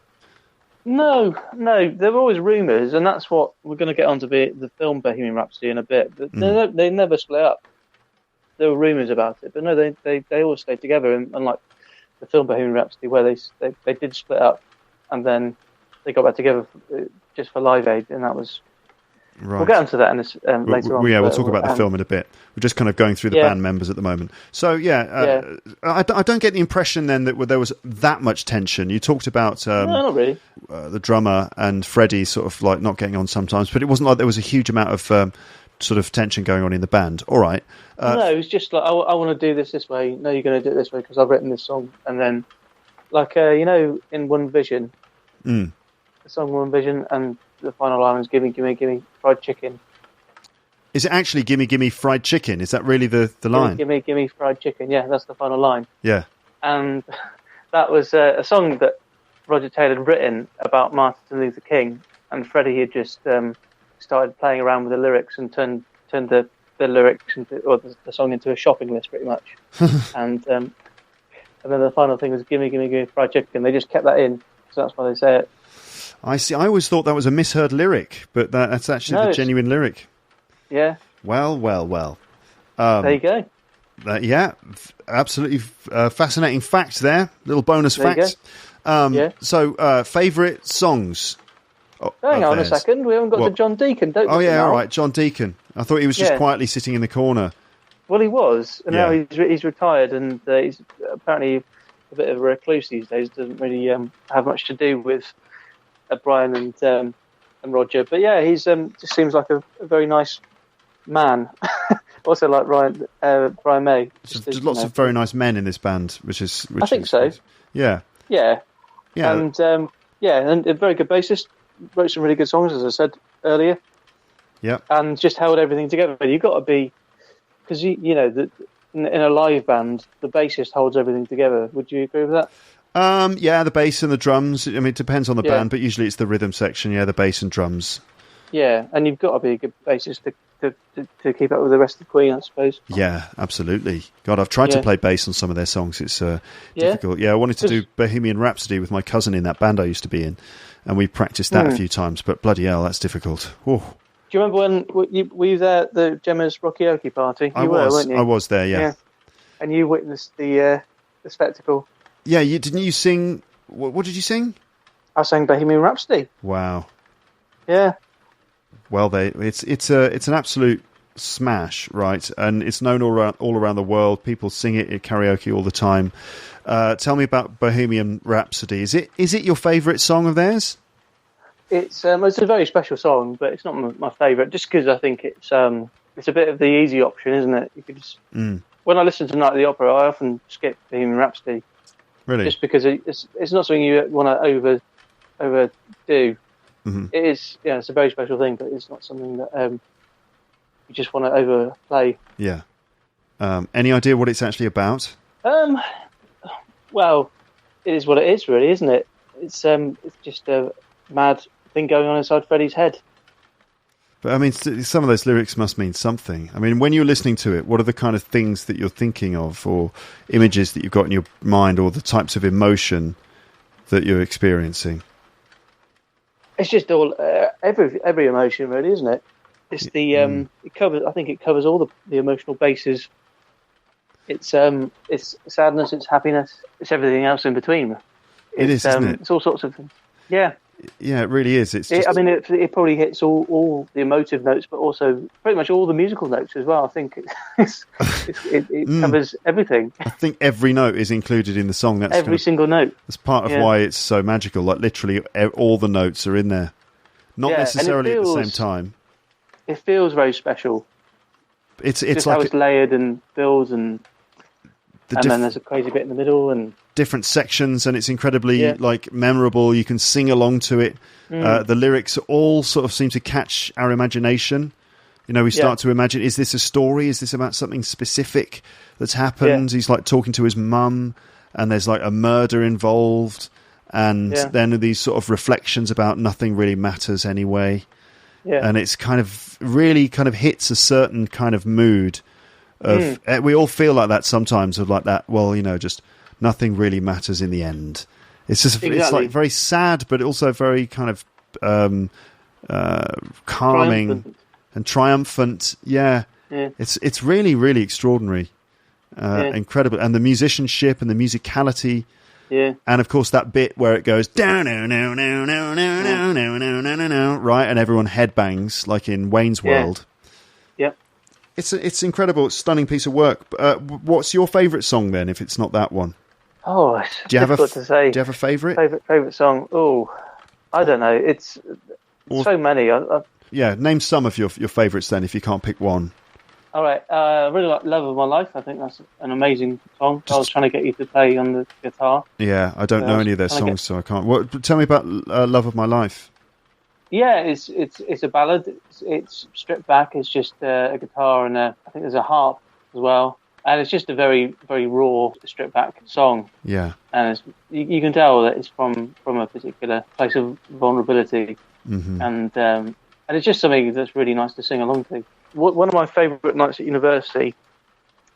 No. There were always rumours, and that's what we're going to get on to the film Bohemian Rhapsody in a bit. But they never split up. There were rumours about it, but no, they always stayed together. And unlike the film Bohemian Rhapsody, where they did split up, and then they got back together just for Live Aid, and that was. Right. We'll get onto that later on. Yeah, we'll talk about the film in a bit. We're just kind of going through the band members at the moment. So, I don't get the impression then that there was that much tension. You talked about no, not really. The drummer and Freddie sort of like not getting on sometimes, but it wasn't like there was a huge amount of sort of tension going on in the band. All right. No, it was just like, I want to do this way. No, you're going to do it this way because I've written this song. And then, like, in One Vision, the song One Vision, and the final line was "Gimme, gimme, gimme fried chicken." Is it actually "Gimme, gimme fried chicken"? Is that really the line? Gimme, gimme fried chicken. Yeah, that's the final line. Yeah. And that was a song that Roger Taylor had written about Martin Luther King, and Freddie had just started playing around with the lyrics and turned the lyrics or the song into a shopping list, pretty much. and then the final thing was "Gimme, gimme, gimme fried chicken." They just kept that in, so that's why they say it. I see. I always thought that was a misheard lyric, but that's actually the genuine lyric. Yeah. Well. There you go. Absolutely fascinating fact there. Little bonus fact. So, favourite songs? Hang on a second. We haven't got to John Deacon, don't we? Oh, yeah, all right. John Deacon. I thought he was just quietly sitting in the corner. Well, he was, and now he's retired, and he's apparently a bit of a recluse these days. Doesn't really have much to do with Brian and Roger, but yeah, he's just seems like a very nice man. Also, like Brian May. There's lots of very nice men in this band, which I think so. Yeah, and and a very good bassist. Wrote some really good songs, as I said earlier. Yeah, and just held everything together. You've got to be, because in a live band, the bassist holds everything together. Would you agree with that? The bass and the drums. I mean, it depends on the band, but usually it's the rhythm section. Yeah, the bass and drums. Yeah, and you've got to be a good bassist to keep up with the rest of Queen, I suppose. Yeah, absolutely. God, I've tried to play bass on some of their songs. It's difficult. Yeah, I wanted to do Bohemian Rhapsody with my cousin in that band I used to be in, and we practiced that a few times. But bloody hell, that's difficult. Ooh. Do you remember when were you there at the Gemma's Rockyoke party? Weren't you? I was there. Yeah. And you witnessed the spectacle. Yeah, didn't you sing? What did you sing? I sang Bohemian Rhapsody. Wow. Yeah. Well, it's an absolute smash, right? And it's known all around the world. People sing it at karaoke all the time. Tell me about Bohemian Rhapsody. Is it your favourite song of theirs? It's a very special song, but it's not my favourite. Just because I think it's a bit of the easy option, isn't it? You could just when I listen to Night of the Opera, I often skip Bohemian Rhapsody. Really? Just because it's not something you want to overdo. Mm-hmm. It is, it's a very special thing, but it's not something that you just want to overplay. Yeah. Any idea what it's actually about? Well, it is what it is, really, isn't it? It's just a mad thing going on inside Freddie's head. But I mean, some of those lyrics must mean something. I mean, when you're listening to it, what are the kind of things that you're thinking of, or images that you've got in your mind, or the types of emotion that you're experiencing? It's just all every emotion, really, isn't it? It's the it covers. I think it covers all the emotional bases. It's sadness, it's happiness, it's everything else in between. It is, isn't it? It's all sorts of things. Yeah. Yeah, it really is. It's just... I mean, it probably hits all the emotive notes, but also pretty much all the musical notes as well. I think it covers everything. I think every note is included in the song. That's every single note. That's part of why it's so magical. Like literally all the notes are in there. Not necessarily at the same time. It feels very special. It's just like how it's layered and builds and then there's a crazy bit in the middle and different sections, and it's incredibly like memorable. You can sing along to it. The lyrics all sort of seem to catch our imagination. You know, we start to imagine, is this a story? Is this about something specific that's happened? He's like talking to his mum, and there's like a murder involved, and then these sort of reflections about nothing really matters anyway. And it's kind of really kind of hits a certain kind of mood of we all feel like that sometimes, of like that, well, you know, just nothing really matters in the end. It's just it's like very sad, but also very kind of calming and triumphant. It's really, really extraordinary, incredible, and the musicianship and the musicality. And of course that bit where it goes down, right, and everyone headbangs like in Wayne's World. It's incredible. It's a stunning piece of work. What's your favourite song then, if it's not that one? Oh, it's difficult to say. Do you have a favourite? Favourite song? Oh, I don't know. It's so many. Name some of your favourites then, if you can't pick one. All right. I really like Love of My Life. I think that's an amazing song. I was trying to get you to play on the guitar. Yeah, I don't know any of their songs, so I can't. Tell me about Love of My Life. Yeah, it's a ballad. It's stripped back. It's just a guitar and I think there's a harp as well. And it's just a very, very raw, stripped back song. Yeah. And you can tell that it's from a particular place of vulnerability. Mm-hmm. And it's just something that's really nice to sing along to. One of my favourite nights at university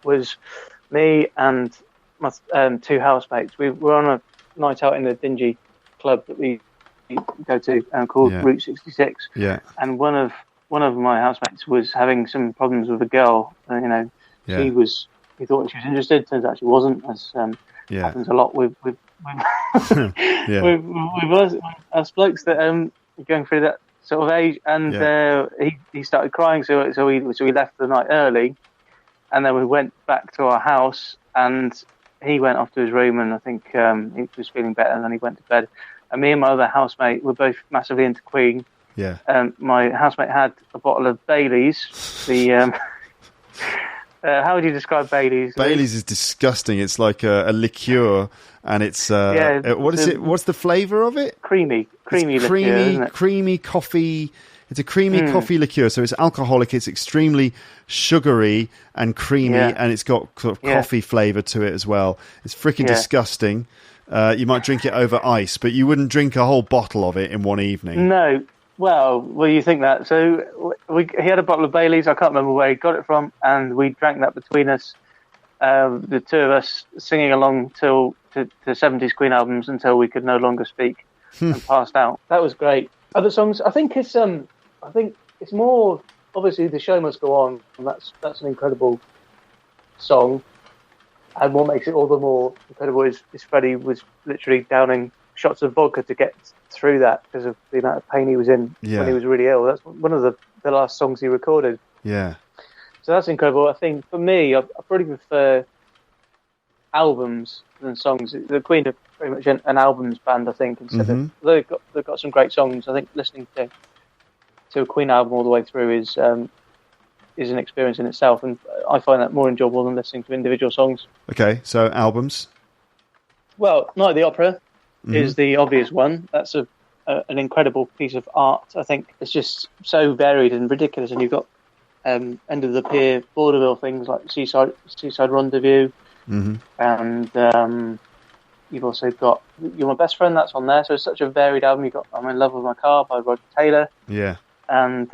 was me and my two housemates. We were on a night out in a dingy club that we go to called Route 66. Yeah. And one of my housemates was having some problems with a girl. He thought she was interested. Turns out she wasn't, as happens a lot with us blokes that going through that sort of age. And he started crying, so we left the night early, and then we went back to our house, and he went off to his room, and I think he was feeling better, and then he went to bed. And me and my other housemate were both massively into Queen. Yeah. My housemate had a bottle of Baileys. The how would you describe Baileys? Baileys is disgusting. It's like a liqueur, and it's what is it? What's the flavour of it? Creamy liqueur, isn't it? Creamy coffee. It's a creamy coffee liqueur, so it's alcoholic. It's extremely sugary and creamy, and it's got sort of coffee flavour to it as well. It's freaking disgusting. You might drink it over ice, but you wouldn't drink a whole bottle of it in one evening. No. Well, you think that. So he had a bottle of Baileys. I can't remember where he got it from, and we drank that between us, the two of us, singing along to 70s Queen albums until we could no longer speak and passed out. That was great. Other songs, I think it's more, obviously, The Show Must Go On, and that's an incredible song. And what makes it all the more incredible is Freddie was literally downing shots of vodka to get through that because of the amount of pain he was in when he was really ill. That's one of the last songs he recorded. Yeah. So that's incredible. I think for me, I probably prefer albums than songs. The Queen are very much an albums band, I think. Instead of, they've got some great songs. I think listening to a Queen album all the way through is an experience in itself, and I find that more enjoyable than listening to individual songs. Okay, so albums. Well, Night at the Opera is the obvious one. That's an incredible piece of art. I think it's just so varied and ridiculous, and you've got End of the Pier, vaudeville things like Seaside Rendezvous, and you've also got You're My Best Friend. That's on there. So it's such a varied album. You've got I'm in Love with My Car by Roger Taylor. Yeah. And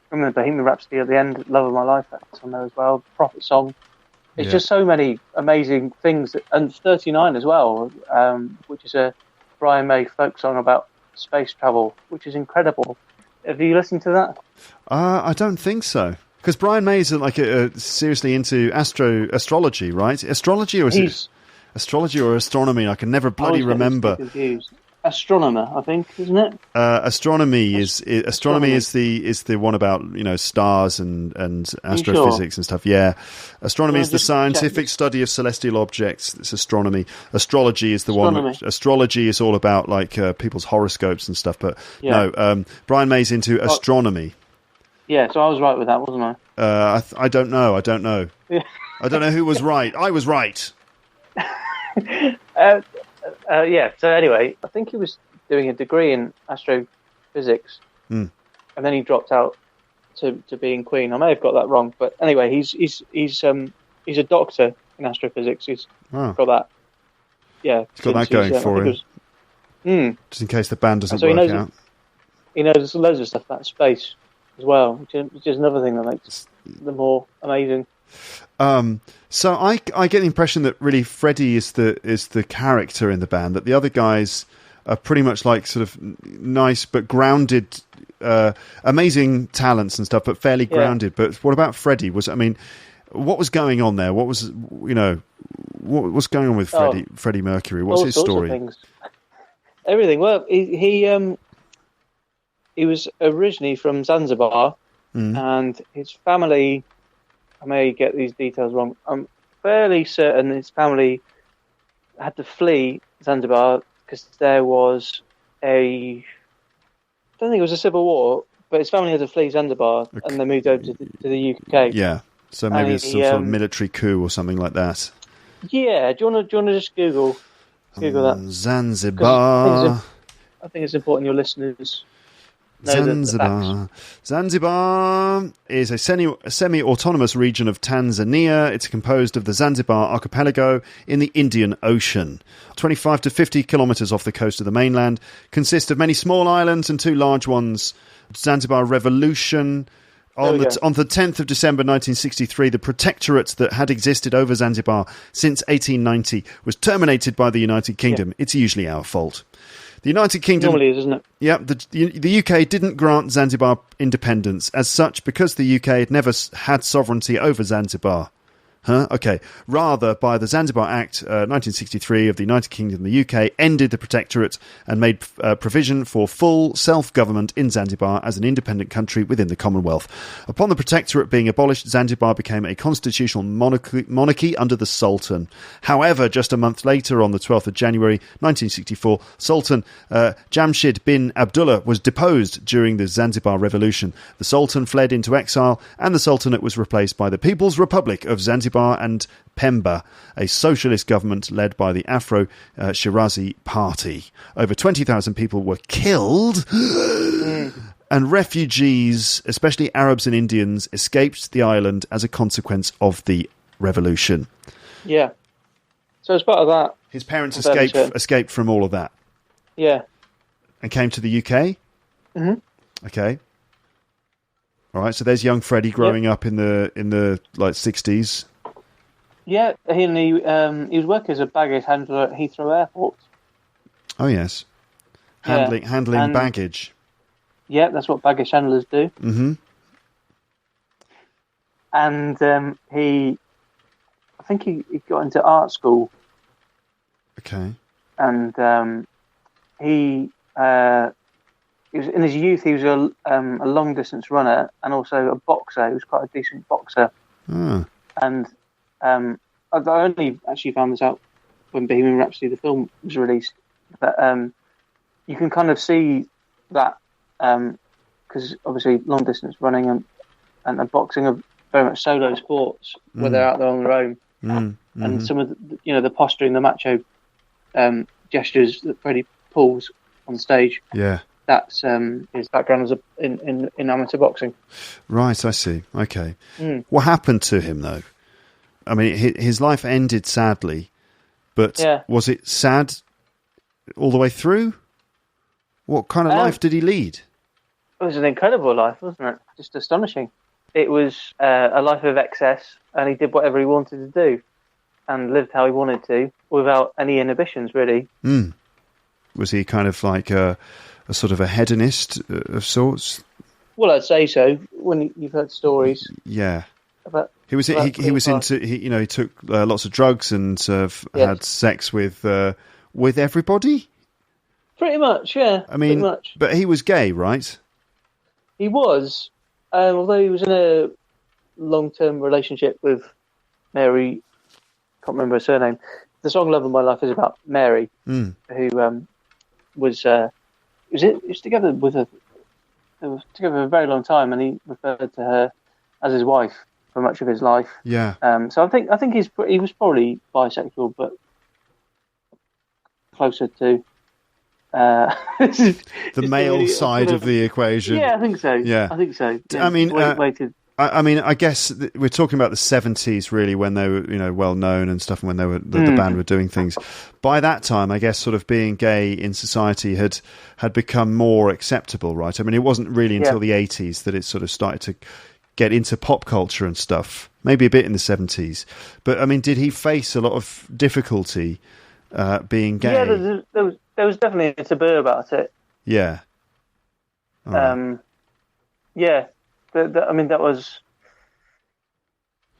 remember Bohemian Rhapsody at the end, Love of My Life, that's on there as well, Prophet Song. It's just so many amazing things, and 39 as well, which is a Brian May folk song about space travel, which is incredible. Have you listened to that? I don't think so. Because Brian May is seriously into astrology, right? Astrology, or is it astrology or astronomy? I can never bloody remember. Confused. Astronomer, I think, isn't it? Astronomy is the one about stars and astrophysics and stuff. Yeah, astronomy is the scientific study of celestial objects. It's astronomy. Astrology is the one. Astrology is all about people's horoscopes and stuff. But no, Brian May's into astronomy. Yeah, so I was right with that, wasn't I? I don't know. I don't know who was right. I was right. So anyway, I think he was doing a degree in astrophysics, and then he dropped out to being Queen. I may have got that wrong, but anyway, he's a doctor in astrophysics. He's got that. Yeah, he's got that going for him. Just in case the band doesn't work out. He knows loads of stuff about space as well, which is another thing that makes them more amazing. So I get the impression that really Freddie is the character in the band, that the other guys are pretty much like sort of nice but grounded, amazing talents and stuff, but fairly grounded. But what about Freddie? What was going on there? What was what's going on with Freddie Mercury? What's his story? Of things. Everything. Well, he was originally from Zanzibar, and his family. I may get these details wrong. I'm fairly certain his family had to flee Zanzibar because there was I don't think it was a civil war, but his family had to flee Zanzibar and they moved over to the UK. Yeah, so maybe it's some sort of military coup or something like that. Yeah, do you want to just Google that? Zanzibar. I think it's important your listeners. Zanzibar is a semi-autonomous region of Tanzania. It's composed of the Zanzibar archipelago in the Indian Ocean. 25 to 50 kilometres off the coast of the mainland. Consists of many small islands and two large ones. Zanzibar Revolution. On the 10th of December 1963, the protectorate that had existed over Zanzibar since 1890 was terminated by the United Kingdom. It's usually our fault. The United Kingdom... Normally is, isn't it? Yeah, the UK didn't grant Zanzibar independence. As such, because the UK had never had sovereignty over Zanzibar. Okay. Rather, by the Zanzibar Act 1963 of the United Kingdom, the UK ended the protectorate and made provision for full self-government in Zanzibar as an independent country within the Commonwealth. Upon the protectorate being abolished, Zanzibar became a constitutional monarchy under the Sultan. However, just a month later, on the 12th of January 1964, Sultan Jamshid bin Abdullah was deposed during the Zanzibar Revolution. The Sultan fled into exile, and the Sultanate was replaced by the People's Republic of Zanzibar and Pemba, a socialist government led by the Afro-Shirazi Party. Over 20,000 people were killed, and refugees, especially Arabs and Indians, escaped the island as a consequence of the revolution. Yeah. So as part of that... His parents escaped from all of that. Yeah. And came to the UK? Mm-hmm. Okay. All right, so there's young Freddie growing up in the 60s. Yeah, he was working as a baggage handler at Heathrow Airport. Oh yes, handling baggage. Yeah, that's what baggage handlers do. Mm-hmm. And I think he got into art school. Okay. And he was in his youth. He was a long distance runner and also a boxer. He was quite a decent boxer. Ah. And I only actually found this out when Bohemian Rhapsody, the film, was released. But you can kind of see that because obviously long distance running and boxing are very much solo sports where they're out there on their own. And some of the posturing, the macho gestures that Freddie pulls on stage. Yeah. That's his background as in amateur boxing. Right, I see. Okay. What happened to him, though? I mean, his life ended sadly, but was it sad all the way through? What kind of life did he lead? It was an incredible life, wasn't it? Just astonishing. It was a life of excess, and he did whatever he wanted to do and lived how he wanted to without any inhibitions, really. Mm. Was he kind of like a sort of a hedonist of sorts? Well, I'd say so. When you've heard stories, yeah, about he was into he took lots of drugs and had sex with everybody. Pretty much, yeah. I mean, pretty much. But he was gay, right? He was, although he was in a long-term relationship with Mary. Can't remember her surname. The song "Love of My Life" is about Mary, who was together with her. They were together a very long time, and he referred to her as his wife for much of his life. Yeah. So I think he was probably bisexual, but closer to the male side of the equation. Yeah, I think so. Yeah, I think so. Yeah. I mean, I guess we're talking about the 70s, really, when they were, well known and stuff, and when they were the band were doing things. By that time, I guess, sort of being gay in society had become more acceptable, right? I mean, it wasn't really until the 80s that it sort of started to get into pop culture and stuff. Maybe a bit in the 70s, but I mean, did he face a lot of difficulty being gay? Yeah, there was definitely a taboo about it. Yeah. Yeah. I mean, that was.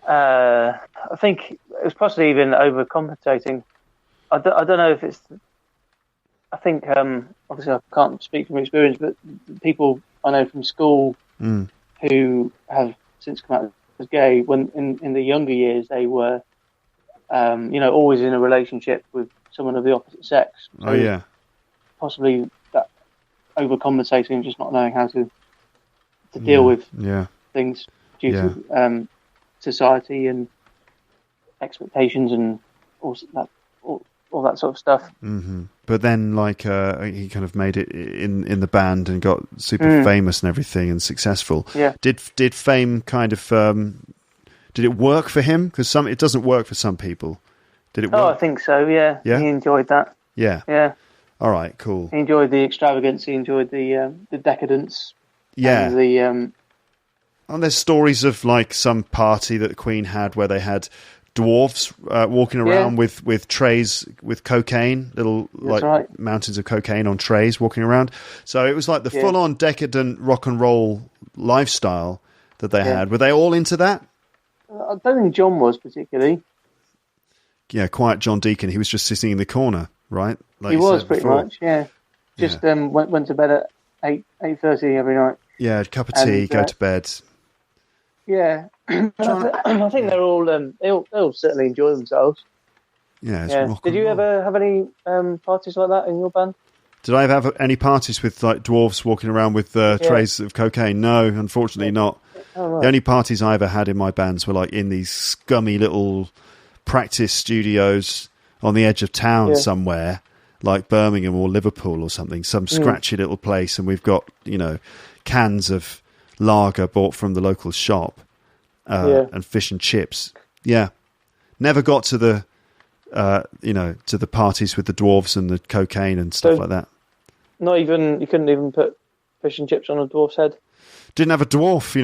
I think it was possibly even overcompensating. I don't know if it's. I think obviously I can't speak from experience, but people I know from school who have since come out as gay, when in the younger years they were, always in a relationship with someone of the opposite sex. So possibly that overcompensating, just not knowing how to deal with things due to society and expectations and all that sort of stuff. Mm-hmm. But then, he kind of made it in the band and got super famous and everything and successful. Yeah. Did fame kind of did it work for him? Because it doesn't work for some people. Did it work? Oh, I think so. Yeah. Yeah. He enjoyed that. Yeah. Yeah. All right. Cool. He enjoyed the extravagance. He enjoyed the decadence. Yeah. And and there's stories of some party that the Queen had where they had dwarves walking around with trays with cocaine, little mountains of cocaine on trays walking around. So it was like the full-on decadent rock and roll lifestyle that they had. Were they all into that? I don't think John was particularly. Yeah, quiet John Deacon. He was just sitting in the corner, right? Like he was pretty much. Yeah, just went to bed at 8:30 every night. Yeah, a cup of tea, go to bed. Yeah, I think they're all they all certainly enjoy themselves. Yeah, it's rock Did and you roll. ever have any parties like that in your band? Did I ever have any parties with dwarves walking around with trays of cocaine? No, unfortunately not. Oh, right. The only parties I ever had in my bands were in these scummy little practice studios on the edge of town somewhere, like Birmingham or Liverpool or something, some scratchy little place, and we've got cans of lager bought from the local shop and fish and chips. Yeah, never got to the to the parties with the dwarves and the cocaine and stuff like that. Not even, you couldn't even put fish and chips on a dwarf's head? Didn't have a dwarf,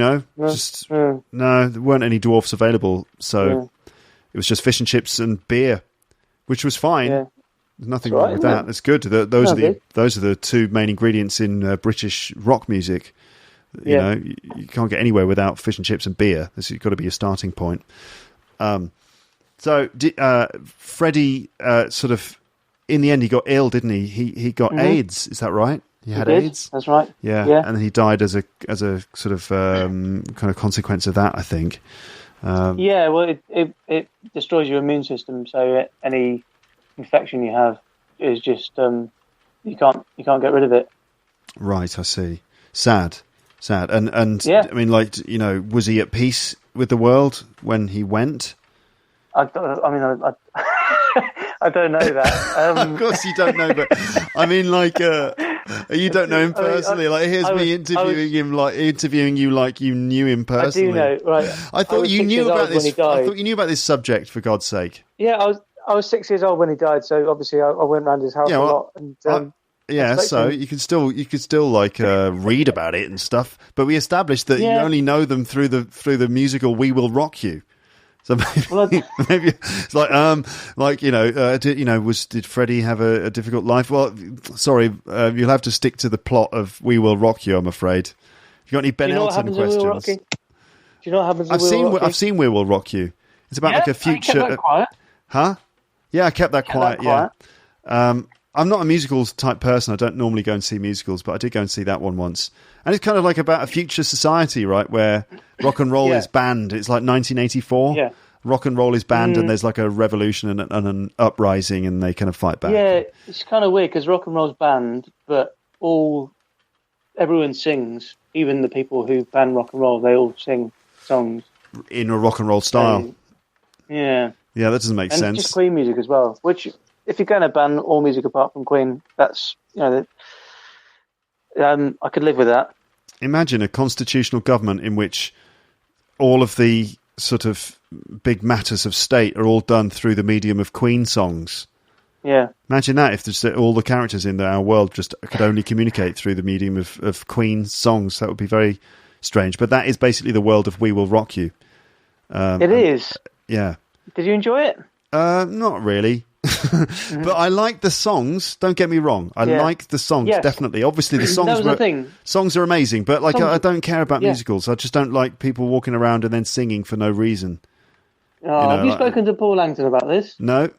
no, there weren't any dwarfs available, so it was just fish and chips and beer, which was fine. There's nothing wrong with that. That's good. Those are the two main ingredients in British rock music. You know, you can't get anywhere without fish and chips and beer. This has got to be a starting point. So Freddie sort of, in the end, he got ill, didn't he? He got AIDS. Is that right? He had AIDS. That's right. Yeah, and then he died as a sort of kind of consequence of that, I think. Well, it destroys your immune system. So any infection you have is just you can't get rid of it. Right, I see. Sad. And I mean, was he at peace with the world when he went? I don't know that. Of course you don't know, but I mean, you don't know him personally. Here's me interviewing you like you knew him personally. I do know, right? I thought you knew about this. I thought you knew about this subject, for God's sake. Yeah, I was 6 years old when he died, so obviously I went around his house a lot. And Yeah, so you could still like read about it and stuff, but we established that you only know them through the musical "We Will Rock You." So maybe it's like did Freddie have a difficult life? Well, sorry, you'll have to stick to the plot of "We Will Rock You." I'm afraid. Have you got any Ben Elton questions? Do you know what happens? I've seen "We Will Rock You." It's about like a future. Kept that quiet. Huh? Yeah, I kept that quiet. Yeah. I'm not a musicals type person. I don't normally go and see musicals, but I did go and see that one once. And it's kind of like about a future society, right, where rock and roll is banned. It's like 1984. Yeah. Rock and roll is banned, and there's like a revolution and an uprising, and they kind of fight back. Yeah, it's kind of weird because rock and roll's banned, but everyone sings. Even the people who ban rock and roll, they all sing songs in a rock and roll style. Yeah, that doesn't make sense. And just Queen music as well, which. If you're going to ban all music apart from Queen, that's, I could live with that. Imagine a constitutional government in which all of the sort of big matters of state are all done through the medium of Queen songs. Yeah. Imagine that if all the characters in our world just could only communicate through the medium of Queen songs. That would be very strange. But that is basically the world of We Will Rock You. It is. Yeah. Did you enjoy it? Not really. But I like the songs. Don't get me wrong. I like the songs, definitely. Obviously, the songs are amazing. But I don't care about musicals. I just don't like people walking around and then singing for no reason. Have you spoken to Paul Langton about this? No,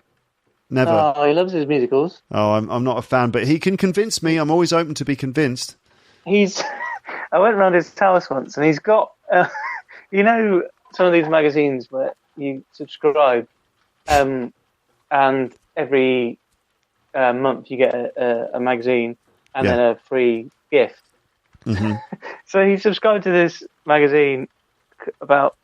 never. Oh, he loves his musicals. Oh, I'm not a fan, but he can convince me. I'm always open to be convinced. I went around his house once, and he's got, some of these magazines where you subscribe. And every month you get a magazine and then a free gift. Mm-hmm. So he subscribed to this magazine about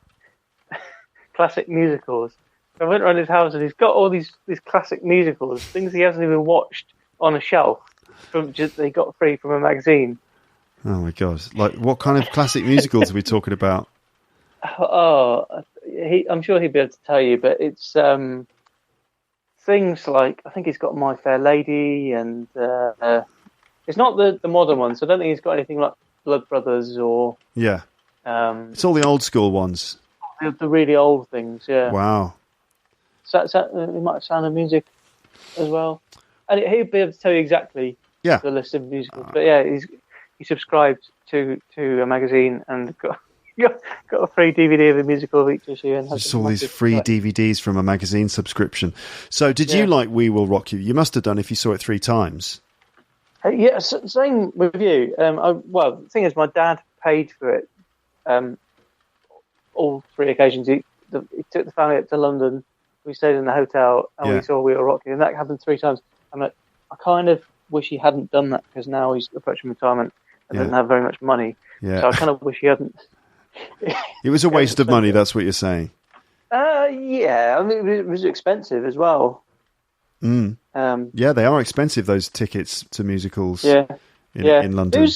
classic musicals. So I went around his house and he's got all these classic musicals, things he hasn't even watched, on a shelf they got free from a magazine. Oh my God! Like what kind of classic musicals are we talking about? Oh, I'm sure he'd be able to tell you, but it's. Things like, I think he's got My Fair Lady, and it's not the modern ones. So I don't think he's got anything like Blood Brothers or... Yeah. It's all the old school ones. The really old things, yeah. Wow. He might have Sound of Music as well. And he'd be able to tell you exactly the list of musicals. But yeah, he subscribed to a magazine and got a free DVD of a musical of each issue. And just all these free DVDs from a magazine subscription. So did you like We Will Rock You? You must have done if you saw it 3 times. Yeah, same with you. The thing is, my dad paid for it all 3 occasions. He took the family up to London. We stayed in the hotel and we saw We Will Rock You. And that happened 3 times. I'm like, I kind of wish he hadn't done that because now he's approaching retirement and doesn't have very much money. Yeah. So I kind of wish he hadn't. It was a waste of money, that's what you're saying. Yeah, I mean, it was expensive as well. They are expensive, those tickets to musicals in London.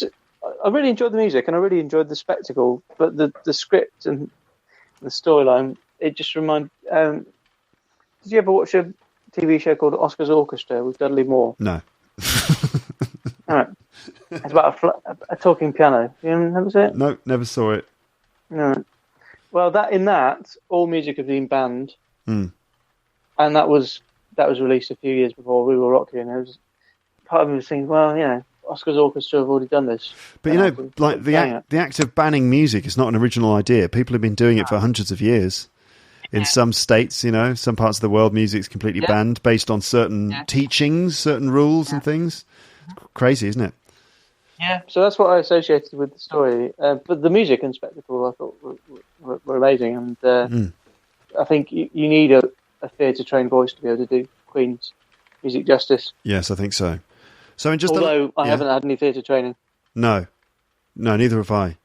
I really enjoyed the music and I really enjoyed the spectacle, but the script and the storyline, it just reminded... did you ever watch a TV show called Oscar's Orchestra with Dudley Moore? No. All right. It's about a talking piano. You never see it? No, never saw it. No. Well, in that all music had been banned, and that was released a few years before We Will Rock You, and it was part of me was thinking, well, Oscar's Orchestra have already done this. But the act of banning music is not an original idea. People have been doing it for hundreds of years. In some states, some parts of the world, music's completely banned based on certain teachings, certain rules and things. It's crazy, isn't it? Yeah, so that's what I associated with the story. But the music and spectacle I thought were amazing. And I think you need a theatre-trained voice to be able to do Queen's music justice. Yes, I think so. Although I haven't had any theatre training. No, neither have I.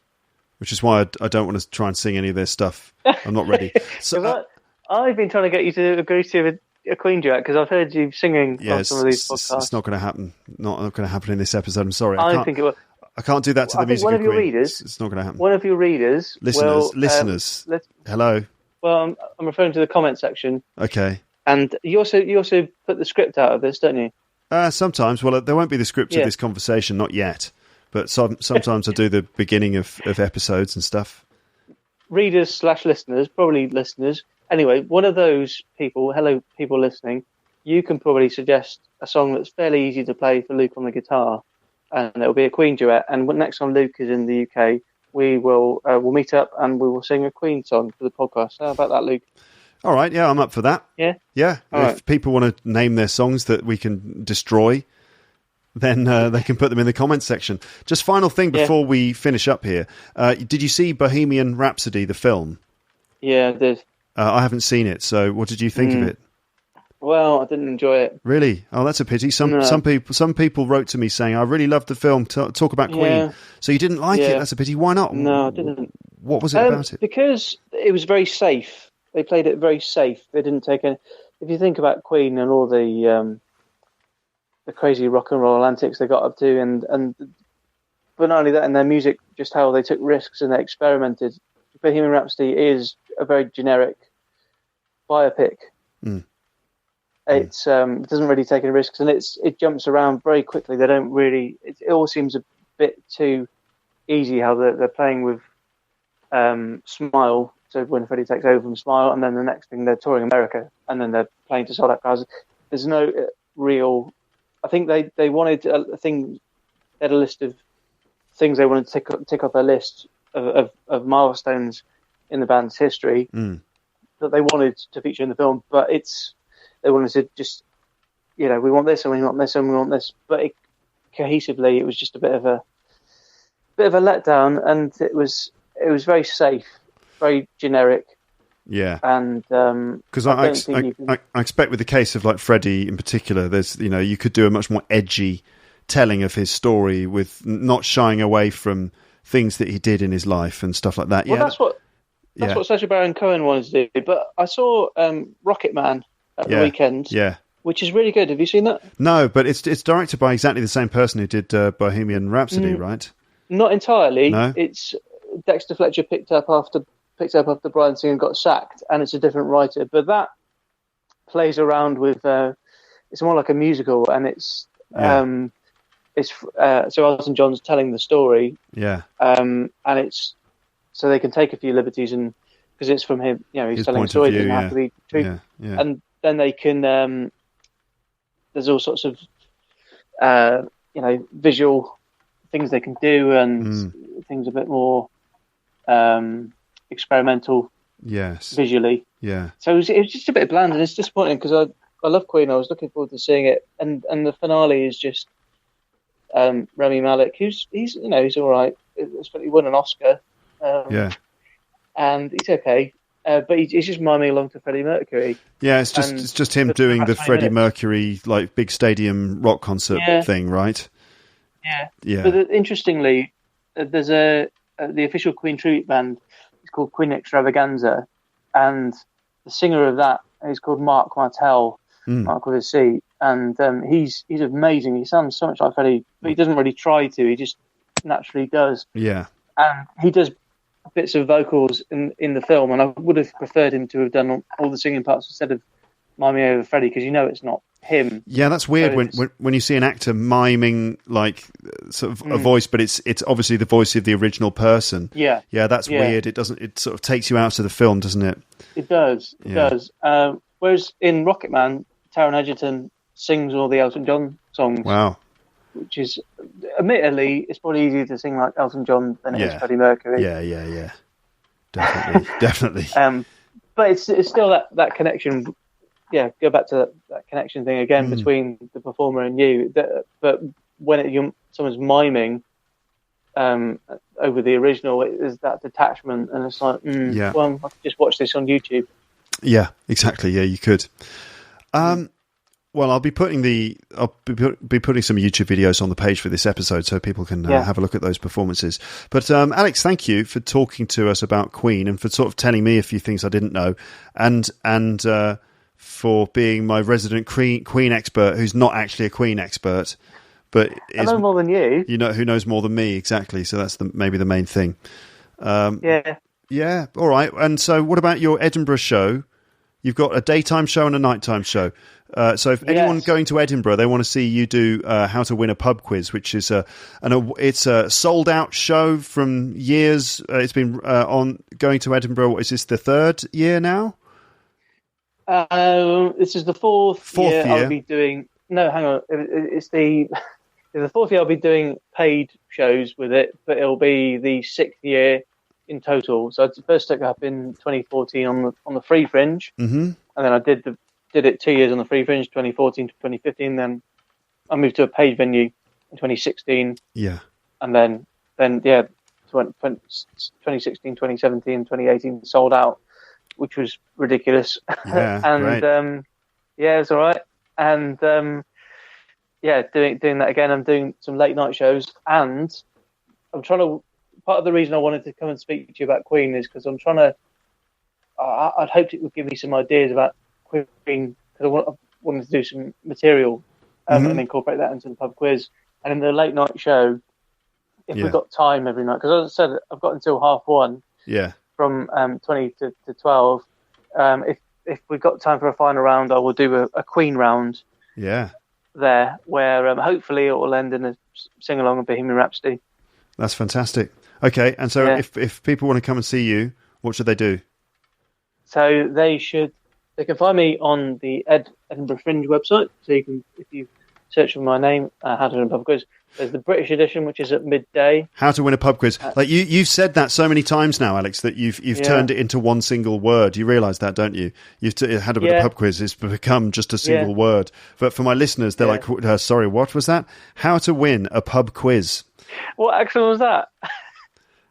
Which is why I don't want to try and sing any of their stuff. I'm not ready. So I've been trying to get you to agree to a Queen duet because I've heard you singing on some of these podcasts. It's not going to happen. Not going to happen in this episode. I'm sorry. I think it will. I can't do that to the music of Queen. One of your readers. It's not going to happen. One of your readers. Listeners. Hello. Well, I'm referring to the comment section. Okay. And you also put the script out of this, don't you? Sometimes. Well, there won't be the script of this conversation, not yet. But sometimes I do the beginning of episodes and stuff. Readers / listeners, probably listeners. Anyway, one of those people, hello people listening, you can probably suggest a song that's fairly easy to play for Luke on the guitar, and it'll be a Queen duet. And next time Luke is in the UK, we'll meet up and we will sing a Queen song for the podcast. How about that, Luke? All right, yeah, I'm up for that. Yeah? Yeah, All if people want to name their songs that we can destroy, then they can put them in the comments section. Just final thing before we finish up here. Did you see Bohemian Rhapsody, the film? Yeah, I did. I haven't seen it, so what did you think of it? Well, I didn't enjoy it. Really? Oh, that's a pity. Some people wrote to me saying, I really loved the film, talk about Queen. Yeah. So you didn't like it? That's a pity. Why not? No, I didn't. What was it about it? Because it was very safe. They played it very safe. They didn't take any... If you think about Queen and all the crazy rock and roll antics they got up to, and but not only that, in their music, just how they took risks and they experimented. Bohemian Rhapsody is a very generic biopic. It doesn't really take any risks, and it jumps around very quickly. They don't really. It all seems a bit too easy how they're playing with Smile. So when Freddie takes over from Smile, and then the next thing they're touring America, and then they're playing to sold out crowds. There's no real. I think they wanted a thing. They had a list of things they wanted to tick off their list of milestones in the band's history that they wanted to feature in the film. But they wanted to just, we want this and we want this and we want this. But cohesively, it was just a bit of a letdown, and it was very safe, very generic. Yeah, and because I expect with the case of like Freddie in particular, there's you could do a much more edgy telling of his story with not shying away from things that he did in his life and stuff like that. Well, that's what Sacha Baron Cohen wanted to do. But I saw Rocket Man at the weekend, which is really good. Have you seen that? No, but it's directed by exactly the same person who did Bohemian Rhapsody, right? Not entirely. No? It's Dexter Fletcher picked up after Bryan Singer got sacked, and it's a different writer. But that plays around with it's more like a musical, and it's so Elton John's telling the story, and it's so they can take a few liberties, and because it's from him, he's telling a story, it doesn't have to be true, and then they can there's all sorts of visual things they can do, and things a bit more experimental, visually. Yeah. So it was just a bit bland, and it's disappointing because I love Queen. I was looking forward to seeing it, and the finale is just Rami Malek, he's all right. He won an Oscar, and he's okay, but he's just miming along to Freddie Mercury. Yeah, it's just him doing the Freddie Mercury like big stadium rock concert thing, right? Yeah. But interestingly, there's the official Queen tribute band. It's called Queen Extravaganza, and the singer of that is called Mark Martell, Mark with a C, and he's amazing. He sounds so much like Freddie, but he doesn't really try to. He just naturally does. Yeah, and he does bits of vocals in the film, and I would have preferred him to have done all the singing parts instead of miming over Freddie, because it's not him. Yeah, that's weird when you see an actor miming like sort of a voice, but it's obviously the voice of the original person. Yeah, that's weird. It sort of takes you out of the film, doesn't it? It does. It does. Whereas in Rocket Man, Taron Egerton sings all the Elton John songs. Wow. Which is, admittedly, it's probably easier to sing like Elton John than it is Freddie Mercury. Yeah. Definitely. But it's still that connection. Yeah, go back to that connection thing again between the performer and you. But when someone's miming over the original, it is that detachment, and it's like, well, I could just watch this on YouTube. Yeah, exactly. Yeah, you could. Well, I'll be putting some YouTube videos on the page for this episode, so people can have a look at those performances. But Alex, thank you for talking to us about Queen and for sort of telling me a few things I didn't know, and for being my resident Queen expert, who's not actually a Queen expert, but I know more than you. Who knows more than me, exactly. So that's maybe the main thing. Yeah. All right. And so, what about your Edinburgh show? You've got a daytime show and a nighttime show. So if anyone going to Edinburgh, they want to see you do How to Win a Pub Quiz, which is it's a sold out show from years. It's been on going to Edinburgh. Is this the third year now? This is the fourth year I'll be doing. No, hang on. It's the fourth year I'll be doing paid shows with it, but it'll be the sixth year in total. So I first took it up in 2014 on the Free Fringe, and then I did it 2 years on the Free Fringe, 2014 to 2015. Then I moved to a paid venue in 2016. Yeah, and then 2016, 2017, 2018 sold out, which was ridiculous. Yeah, and it was all right. And doing that again. I'm doing some late night shows, and I'm trying to. Part of the reason I wanted to come and speak to you about Queen is because I'm trying to. I'd hoped it would give me some ideas about Queen, because I wanted to do some material and incorporate that into the pub quiz. And in the late night show, if we've got time every night, because as I said, I've got until 1:30. Yeah. From 20 to 12. If we've got time for a final round, I will do a Queen round. Yeah. There, where hopefully it will end in a sing along of Bohemian Rhapsody. That's fantastic. Okay, and so if people want to come and see you, what should they do? So they can find me on the Edinburgh Fringe website. So you can, if you search for my name, How to Win a Pub Quiz. There's the British edition, which is at midday. How to Win a Pub Quiz. Like you've said that so many times now, Alex, that you've turned it into one single word. You realise that, don't you? How to Win a Pub Quiz has become just a single word. But for my listeners, they're like, sorry, what was that? How to Win a Pub Quiz. What accent was that?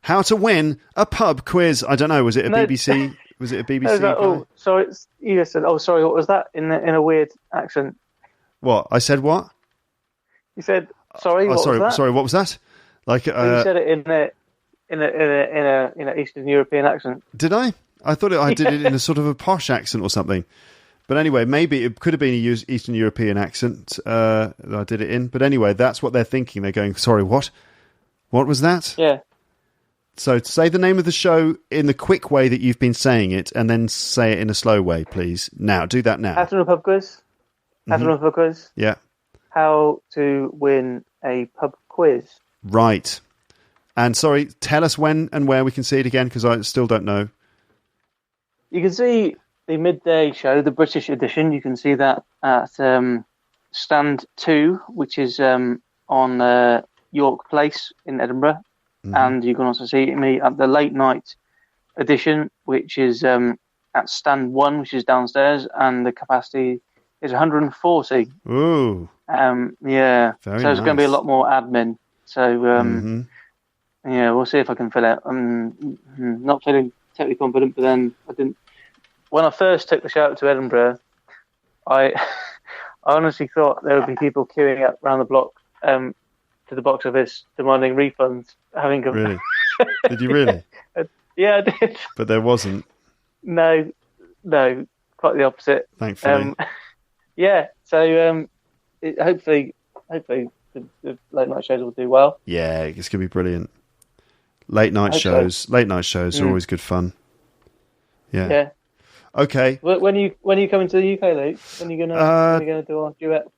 How to Win a Pub Quiz. I don't know. Was it a BBC? Was it a BBC? No, sorry. You said, sorry. What was that in a weird accent? What? I said what? You said, sorry. What was that? Sorry. What was that? Like you said it in a Eastern European accent. Did I? I thought I did it in a sort of a posh accent or something. But anyway, maybe it could have been a Eastern European accent that I did it in. But anyway, that's what they're thinking. They're going, sorry, what? What was that? Yeah. So say the name of the show in the quick way that you've been saying it, and then say it in a slow way, please. Now, do that now. How to Win a Pub Quiz. How to Win a Pub Quiz. Yeah. How to Win a Pub Quiz. Right. And sorry, tell us when and where we can see it again, because I still don't know. You can see the midday show, the British edition. You can see that at Stand 2, which is on York Place in Edinburgh. And you can also see me at the late night edition, which is at Stand 1, which is downstairs, and the capacity is 140. Ooh. Yeah. Very so it's going to be a lot more admin. So, we'll see if I can fill it. I'm not feeling totally confident, but then I didn't. When I first took the show up to Edinburgh, I honestly thought there would be people queuing up around the block to the box office demanding refunds. Really? Did you really? Yeah, I did. But there wasn't. No, quite the opposite. Thankfully. So hopefully the late night shows will do well. Yeah, it's going to be brilliant. Late night shows are always good fun. Yeah. Yeah. Okay. When are you coming to the UK, Luke? When are you gonna do our duet?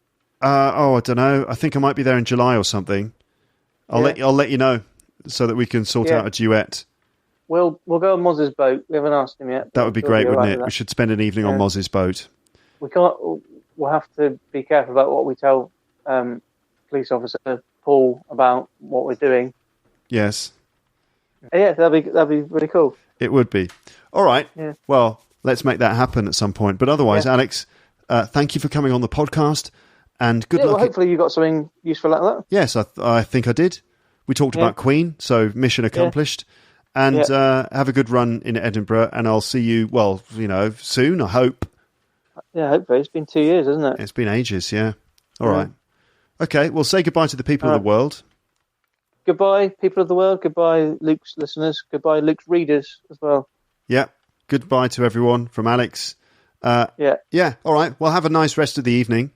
I don't know. I think I might be there in July or something. I'll let you know so that we can sort out a duet. We'll go on Moz's boat. We haven't asked him yet. That would be great, wouldn't it? We should spend an evening on Moz's boat. We'll have to be careful about what we tell police officer Paul about what we're doing. Yes. Yeah, that'd be really cool. It would be. All right. Yeah. Well, let's make that happen at some point. But otherwise, Alex, thank you for coming on the podcast, and good luck. Well, hopefully you got something useful out of that. Yes, I think I did. We talked about Queen, so mission accomplished. Yeah. And have a good run in Edinburgh, and I'll see you, soon, I hope. Yeah, hopefully. It's been 2 years, hasn't it? It's been ages, yeah. All right. Okay, well, say goodbye to the people of the world. Goodbye, people of the world. Goodbye, Luke's listeners. Goodbye, Luke's readers as well. Yeah. Goodbye to everyone from Alex. Yeah. All right. Well, have a nice rest of the evening.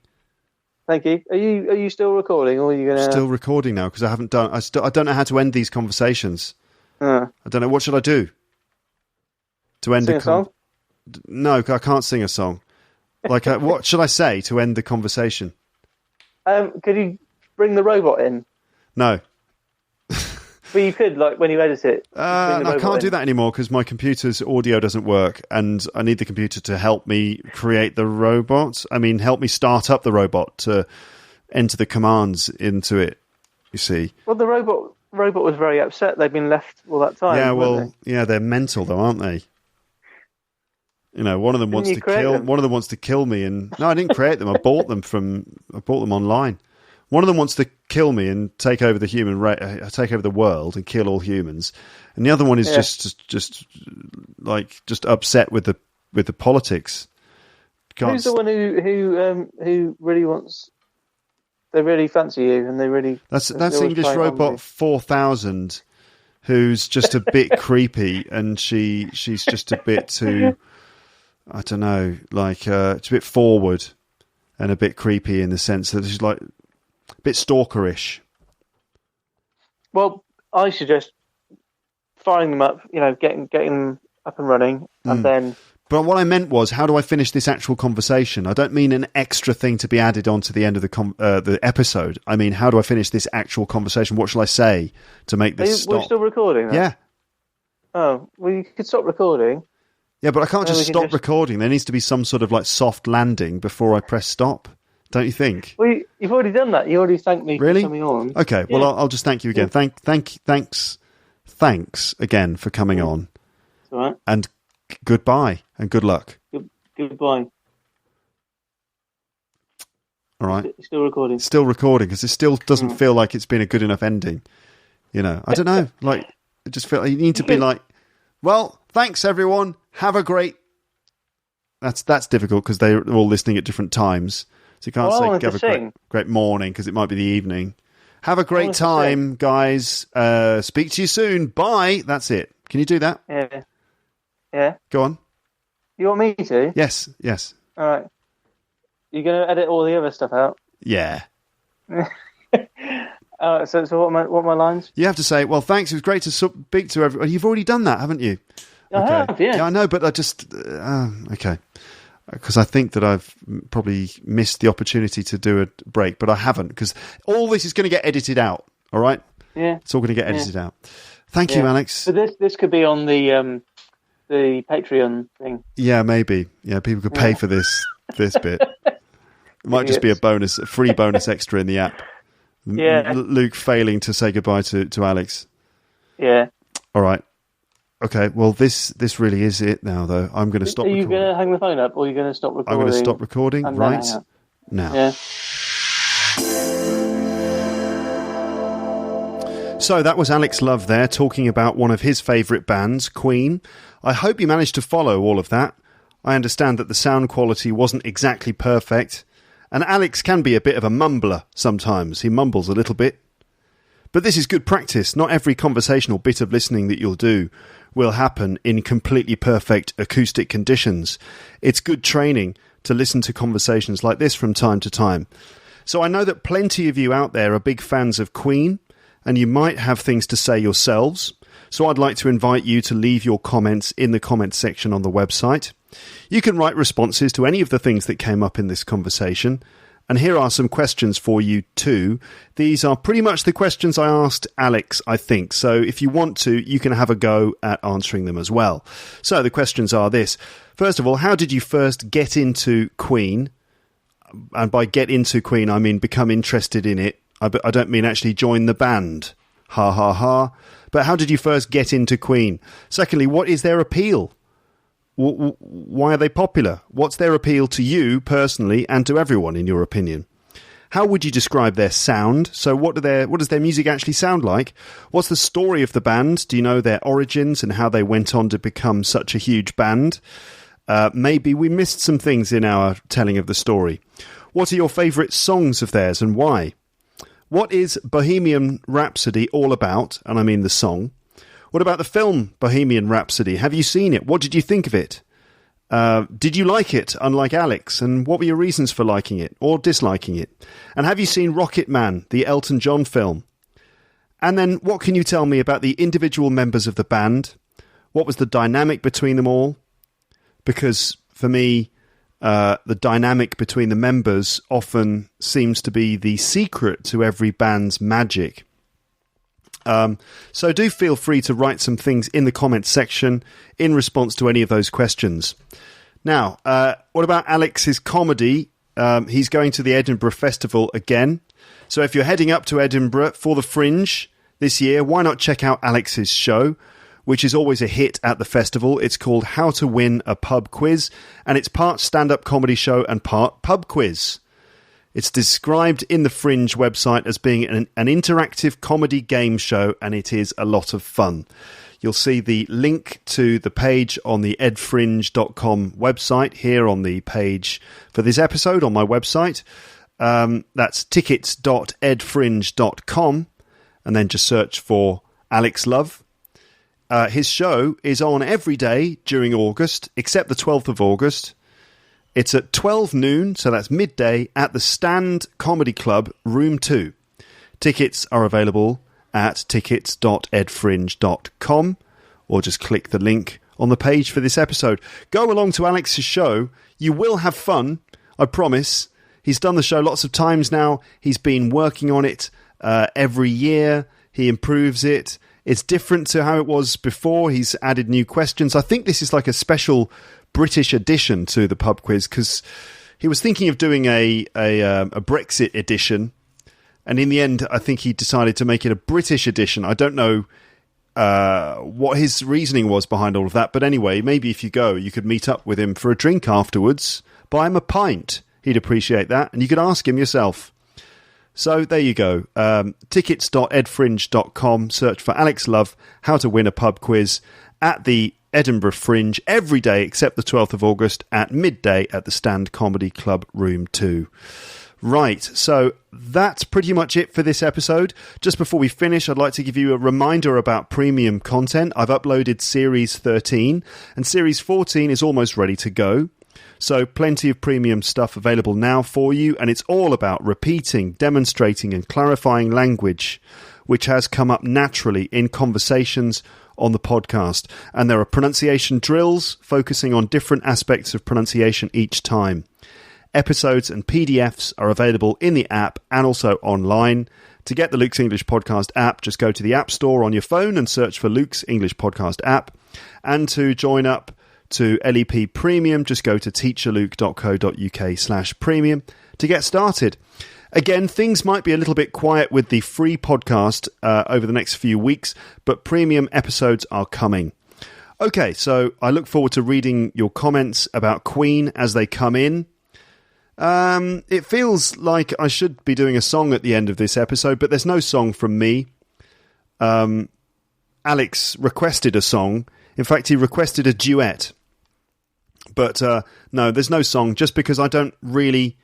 Thank you. Are you still recording, or are you gonna? Still recording now because I haven't done. I don't know how to end these conversations. I don't know. What should I do to end a song? No, I can't sing a song. Like, what should I say to end the conversation? Could you bring the robot in? No. But you could, like, when you edit it. No, I can't do that anymore because my computer's audio doesn't work, and I need the computer to help me create the robot. I mean, help me start up the robot to enter the commands into it. You see? Well, the robot was very upset. They'd been left all that time. Yeah, well, yeah, they're mental though, aren't they? You know, one of them wants to kill me, and no, I didn't create them. I bought them online. One of them wants to kill me and take over the take over the world and kill all humans, and the other one is just upset with the politics. Who's the one who really wants? They really fancy you, and they really. That's English Robot 4000, who's just a bit creepy, and she's just a bit too. I don't know, like it's a bit forward and a bit creepy in the sense that she's like a bit stalkerish. Well, I suggest firing them up, getting them up and running, and then... But what I meant was, how do I finish this actual conversation? I don't mean an extra thing to be added on to the end of the episode. I mean, how do I finish this actual conversation? What shall I say to make this stop? We're still recording, then? Yeah. Oh, well, you could stop recording. Yeah, but I can't just stop recording. There needs to be some sort of like soft landing before I press stop. Don't you think? Well, you've already done that. You already thanked me for coming on. Okay, well, I'll just thank you again. Thanks again for coming on. That's all right. And goodbye and good luck. Goodbye. All right. Still recording. Still recording because it still doesn't feel like it's been a good enough ending. I don't know. Like, I just feel like you need to be like, well, thanks everyone. Have a great. That's difficult because they're all listening at different times, so you can't say have a great morning because it might be the evening. Have a great time, guys. Speak to you soon. Bye. That's it. Can you do that? Yeah. Go on. You want me to? Yes. All right. You're going to edit all the other stuff out? Yeah. So what are my lines? You have to say, well, thanks. It was great to speak to everyone. You've already done that, haven't you? I have, yeah. Yeah, I know, but I just... okay. Because I think that I've probably missed the opportunity to do a break, but I haven't, because all this is going to get edited out, all right? Yeah. It's all going to get edited out. Thank you, Alex. But this could be on the Patreon thing. Yeah, maybe. Yeah, people could pay for this bit. It might just be a free bonus extra in the app. Yeah. Luke failing to say goodbye to Alex. Yeah. All right. Okay, well, this really is it now, though. I'm going to stop recording. Are you going to hang the phone up, or are you going to stop recording? I'm going to stop recording right now. Yeah. So that was Alex Love there, talking about one of his favourite bands, Queen. I hope you managed to follow all of that. I understand that the sound quality wasn't exactly perfect, and Alex can be a bit of a mumbler sometimes. He mumbles a little bit. But this is good practice. Not every conversational bit of listening that you'll do will happen in completely perfect acoustic conditions. It's good training to listen to conversations like this from time to time. So I know that plenty of you out there are big fans of Queen, and you might have things to say yourselves. So I'd like to invite you to leave your comments in the comments section on the website. You can write responses to any of the things that came up in this conversation. And here are some questions for you too. These are pretty much the questions I asked Alex, I think. So if you want to, you can have a go at answering them as well. So the questions are this. First of all, how did you first get into Queen? And by get into Queen, I mean become interested in it. I don't mean actually join the band. Ha ha ha. But how did you first get into Queen? Secondly, what is their appeal? Why are they popular? What's their appeal to you personally and to everyone, in your opinion? How would you describe their sound? So what does their music actually sound like? What's the story of the band? Do you know their origins and how they went on to become such a huge band? Maybe we missed some things in our telling of the story. What are your favourite songs of theirs and why? What is Bohemian Rhapsody all about? And I mean the song. What about the film Bohemian Rhapsody? Have you seen it? What did you think of it? Did you like it, unlike Alex? And what were your reasons for liking it or disliking it? And have you seen Rocket Man, the Elton John film? And then what can you tell me about the individual members of the band? What was the dynamic between them all? because for me, the dynamic between the members often seems to be the secret to every band's magic. So do feel free to write some things in the comments section in response to any of those questions. Now, what about Alex's comedy? He's going to the Edinburgh Festival again. So if you're heading up to Edinburgh for the Fringe this year, why not check out Alex's show, which is always a hit at the festival. It's called How to Win a Pub Quiz, and it's part stand-up comedy show and part pub quiz. It's described in the Fringe website as being an interactive comedy game show, and it is a lot of fun. You'll see the link to the page on the edfringe.com website here on the page for this episode on my website. That's tickets.edfringe.com, and then just search for Alex Love. His show is on every day during August, except the 12th of August. It's at 12 noon, so that's midday, at the Stand Comedy Club, Room 2. Tickets are available at tickets.edfringe.com, or just click the link on the page for this episode. Go along to Alex's show. You will have fun, I promise. He's done the show lots of times now. He's been working on it every year. He improves it. It's different to how it was before. He's added new questions. I think this is like a special British edition to the pub quiz, because he was thinking of doing a Brexit edition, and in the end I think he decided to make it a British edition. I don't know what his reasoning was behind all of that, but anyway, maybe if you go, you could meet up with him for a drink afterwards, buy him a pint. He'd appreciate that, and you could ask him yourself. So there you go. Tickets.edfringe.com. Search for Alex Love, How to Win a Pub Quiz at the Edinburgh Fringe every day except the 12th of August at midday at the Stand Comedy Club, Room 2. Right, so that's pretty much it for this episode. Just before we finish, I'd like to give you a reminder about premium content. I've uploaded Series 13, and Series 14 is almost ready to go. So plenty of premium stuff available now for you, and it's all about repeating, demonstrating and clarifying language, which has come up naturally in conversations on the podcast. And there are pronunciation drills focusing on different aspects of pronunciation each time. Episodes and PDFs are available in the app and also online. To get the Luke's English Podcast app, just go to the App Store on your phone and search for Luke's English Podcast app. And to join up to LEP Premium, just go to teacherluke.co.uk/premium to get started. Again, things might be a little bit quiet with the free podcast over the next few weeks, but premium episodes are coming. Okay, so I look forward to reading your comments about Queen as they come in. It feels like I should be doing a song at the end of this episode, but there's no song from me. Alex requested a song. In fact, he requested a duet. But no, there's no song, just because I don't really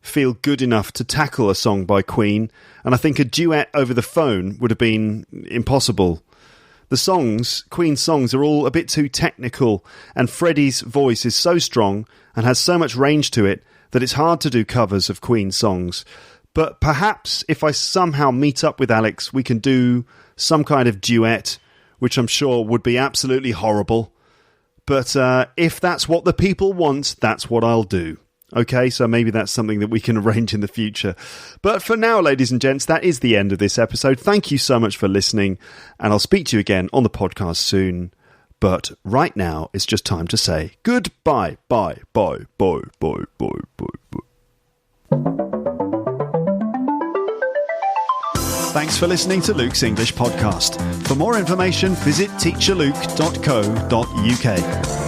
feel good enough to tackle a song by Queen, and I think a duet over the phone would have been impossible. The songs, Queen's songs, are all a bit too technical, and Freddie's voice is so strong and has so much range to it that it's hard to do covers of Queen songs. But perhaps if I somehow meet up with Alex, we can do some kind of duet, which I'm sure would be absolutely horrible. But if that's what the people want, that's what I'll do. Okay, so maybe that's something that we can arrange in the future. But for now, ladies and gents, that is the end of this episode. Thank you so much for listening, and I'll speak to you again on the podcast soon. But right now, it's just time to say goodbye. Bye, bye, bye, bye, bye, bye, bye. Thanks for listening to Luke's English Podcast. For more information, visit teacherluke.co.uk.